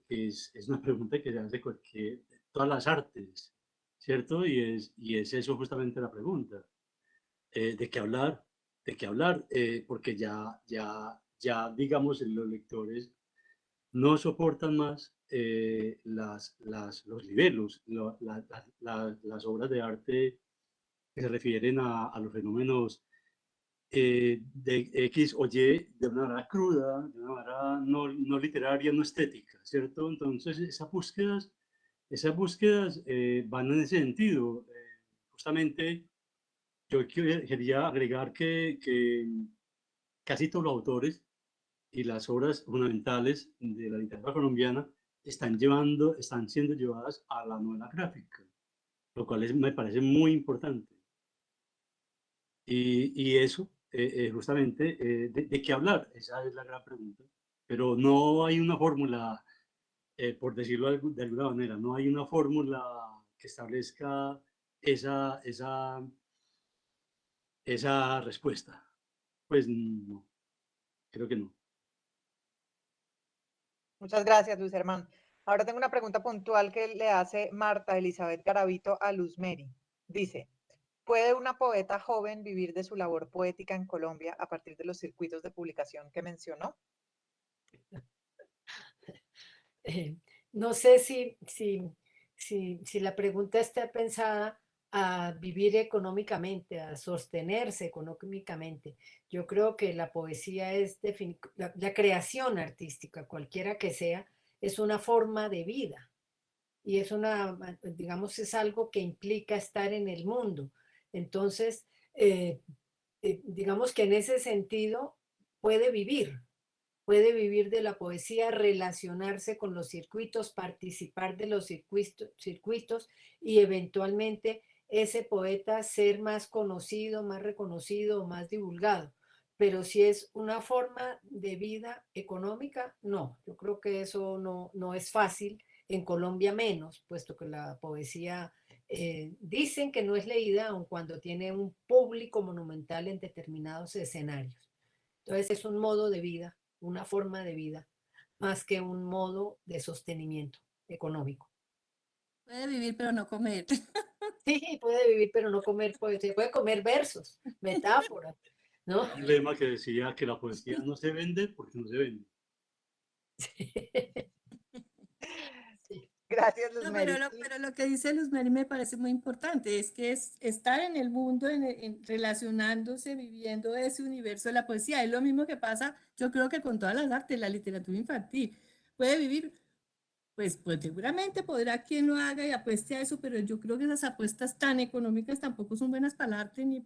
es una pregunta que se hace todas las artes, ¿cierto? Y es eso justamente la pregunta. ¿De qué hablar? ¿De qué hablar? Porque ya, digamos, los lectores no soportan más los libelos, las obras de arte que se refieren a los fenómenos de X o Y de una manera cruda, de una manera no literaria, no estética, ¿cierto? Entonces, esas búsquedas van en ese sentido. Justamente, yo quería agregar que casi todos los autores y las obras fundamentales de la literatura colombiana están siendo llevadas a la novela gráfica, lo cual me parece muy importante. Y eso, justamente, ¿de qué hablar? Esa es la gran pregunta. Pero no hay una fórmula, por decirlo de alguna manera, no hay una fórmula que establezca esa respuesta. Pues no, creo que no. Muchas gracias, Luis Hermán. Ahora tengo una pregunta puntual que le hace Marta Elizabeth Garavito a Luz Mary. Dice, ¿puede una poeta joven vivir de su labor poética en Colombia a partir de los circuitos de publicación que mencionó? No sé si la pregunta está pensada a vivir económicamente, a sostenerse económicamente. Yo creo que la poesía es la creación artística, cualquiera que sea, es una forma de vida y digamos, es algo que implica estar en el mundo. Entonces, digamos que en ese sentido puede vivir de la poesía, relacionarse con los circuitos, participar de los circuitos y eventualmente ese poeta ser más conocido, más reconocido, más divulgado. Pero si es una forma de vida económica, no, yo creo que eso no es fácil, en Colombia menos, puesto que la poesía dicen que no es leída aun cuando tiene un público monumental en determinados escenarios. Entonces es un modo de vida, una forma de vida, más que un modo de sostenimiento económico. Puede vivir pero no comer. Sí, puede vivir pero no comer, se puede comer versos, metáforas, ¿no? Un lema que decía que la poesía no se vende porque no se vende. Sí. Gracias, Luz No, Mary. pero lo que dice Luz Mary me parece muy importante, es que es estar en el mundo, relacionándose, viviendo ese universo de la poesía. Es lo mismo que pasa, yo creo que con todas las artes, la literatura infantil. Puede vivir, pues seguramente podrá quien lo haga y apueste a eso, pero yo creo que esas apuestas tan económicas tampoco son buenas para el arte ni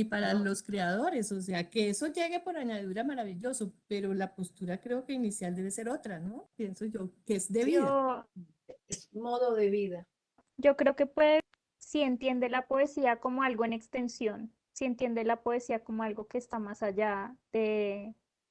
para No. los creadores. O sea, que eso llegue por añadidura maravilloso, pero la postura creo que inicial debe ser otra, ¿no? Pienso yo, que es de vida. Es modo de vida. Yo creo que si entiende la poesía como algo en extensión, si entiende la poesía como algo que está más allá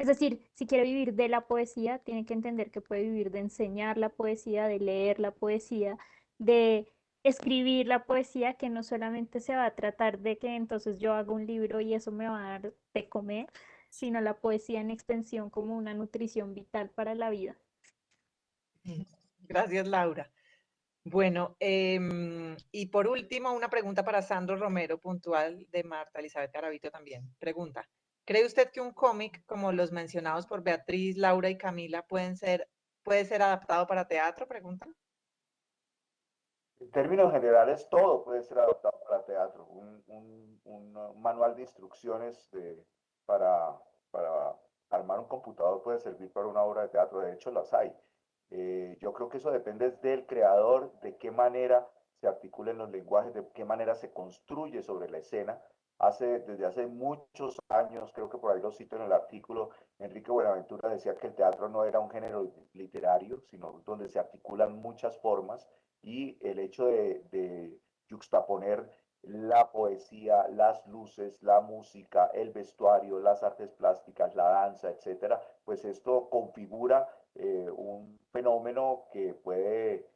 es decir, si quiere vivir de la poesía, tiene que entender que puede vivir de enseñar la poesía, de leer la poesía, de escribir la poesía, que no solamente se va a tratar de que entonces yo haga un libro y eso me va a dar de comer, sino la poesía en extensión como una nutrición vital para la vida. Gracias, Laura. Bueno, y por último, una pregunta para Sandro Romero, puntual, de Marta Elizabeth Garavito también. Pregunta, ¿cree usted que un cómic como los mencionados por Beatriz, Laura y Camila pueden ser puede ser adaptado para teatro? Preguntan. En términos generales, todo puede ser adaptado para teatro. Un manual de instrucciones para armar un computador puede servir para una obra de teatro. De hecho, las hay. Yo creo que eso depende del creador, de qué manera se articulen los lenguajes, de qué manera se construye sobre la escena. Desde hace muchos años, creo que por ahí lo cito en el artículo, Enrique Buenaventura decía que el teatro no era un género literario, sino donde se articulan muchas formas, y el hecho de juxtaponer la poesía, las luces, la música, el vestuario, las artes plásticas, la danza, etcétera, pues esto configura un fenómeno que puede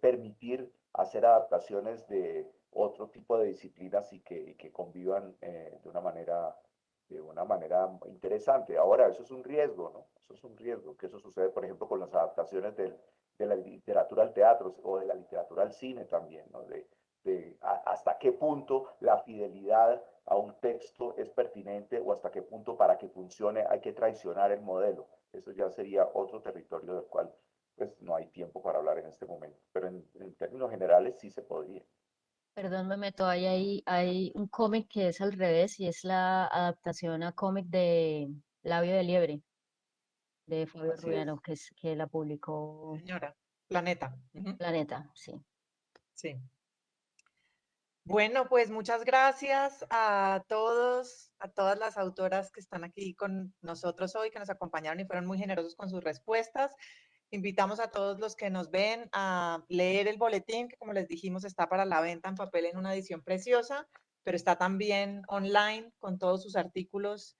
permitir hacer adaptaciones de otro tipo de disciplinas y que convivan de una manera interesante. Ahora, eso es un riesgo, ¿no? Eso es un riesgo, que eso sucede, por ejemplo, con las adaptaciones de la literatura al teatro o de la literatura al cine también, ¿no? Hasta qué punto la fidelidad a un texto es pertinente o hasta qué punto para que funcione hay que traicionar el modelo. Eso ya sería otro territorio del cual pues no hay tiempo para hablar en este momento, pero en términos generales sí se podría. Perdón, me meto, hay un cómic que es al revés y es la adaptación a cómic de Labio de Liebre, de Fabio Así Rubiano, es. que la publicó Señora, Planeta. Ujú. Planeta, sí. Sí. Bueno, pues muchas gracias a todos, a todas las autoras que están aquí con nosotros hoy, que nos acompañaron y fueron muy generosos con sus respuestas. Invitamos a todos los que nos ven a leer el boletín, que como les dijimos está para la venta en papel en una edición preciosa, pero está también online con todos sus artículos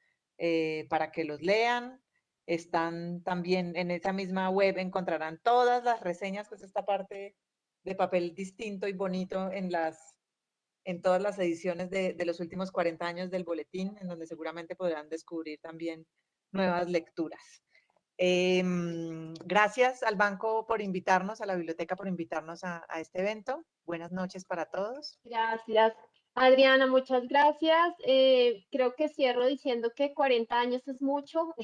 para que los lean. Están también en esa misma web, encontrarán todas las reseñas, que es esta parte de papel distinto y bonito en todas las ediciones de los últimos 40 años del boletín, en donde seguramente podrán descubrir también nuevas lecturas. Gracias al banco por invitarnos, a la biblioteca por invitarnos a este evento. Buenas noches para todos. Gracias. Adriana, muchas gracias. Creo que cierro diciendo que 40 años es mucho.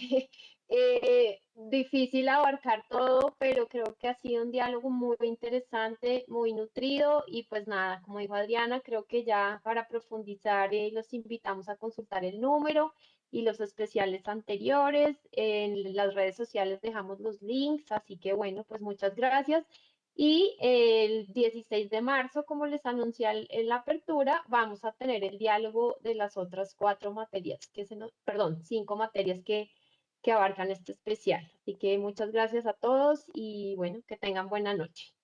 Difícil abarcar todo, pero creo que ha sido un diálogo muy interesante, muy nutrido y pues nada, como dijo Adriana, creo que ya para profundizar los invitamos a consultar el número y los especiales anteriores. En las redes sociales dejamos los links, así que bueno, pues muchas gracias. Y el 16 de marzo, como les anuncié en la apertura, vamos a tener el diálogo de las otras 5 materias que abarcan este especial. Así que muchas gracias a todos y bueno, que tengan buena noche.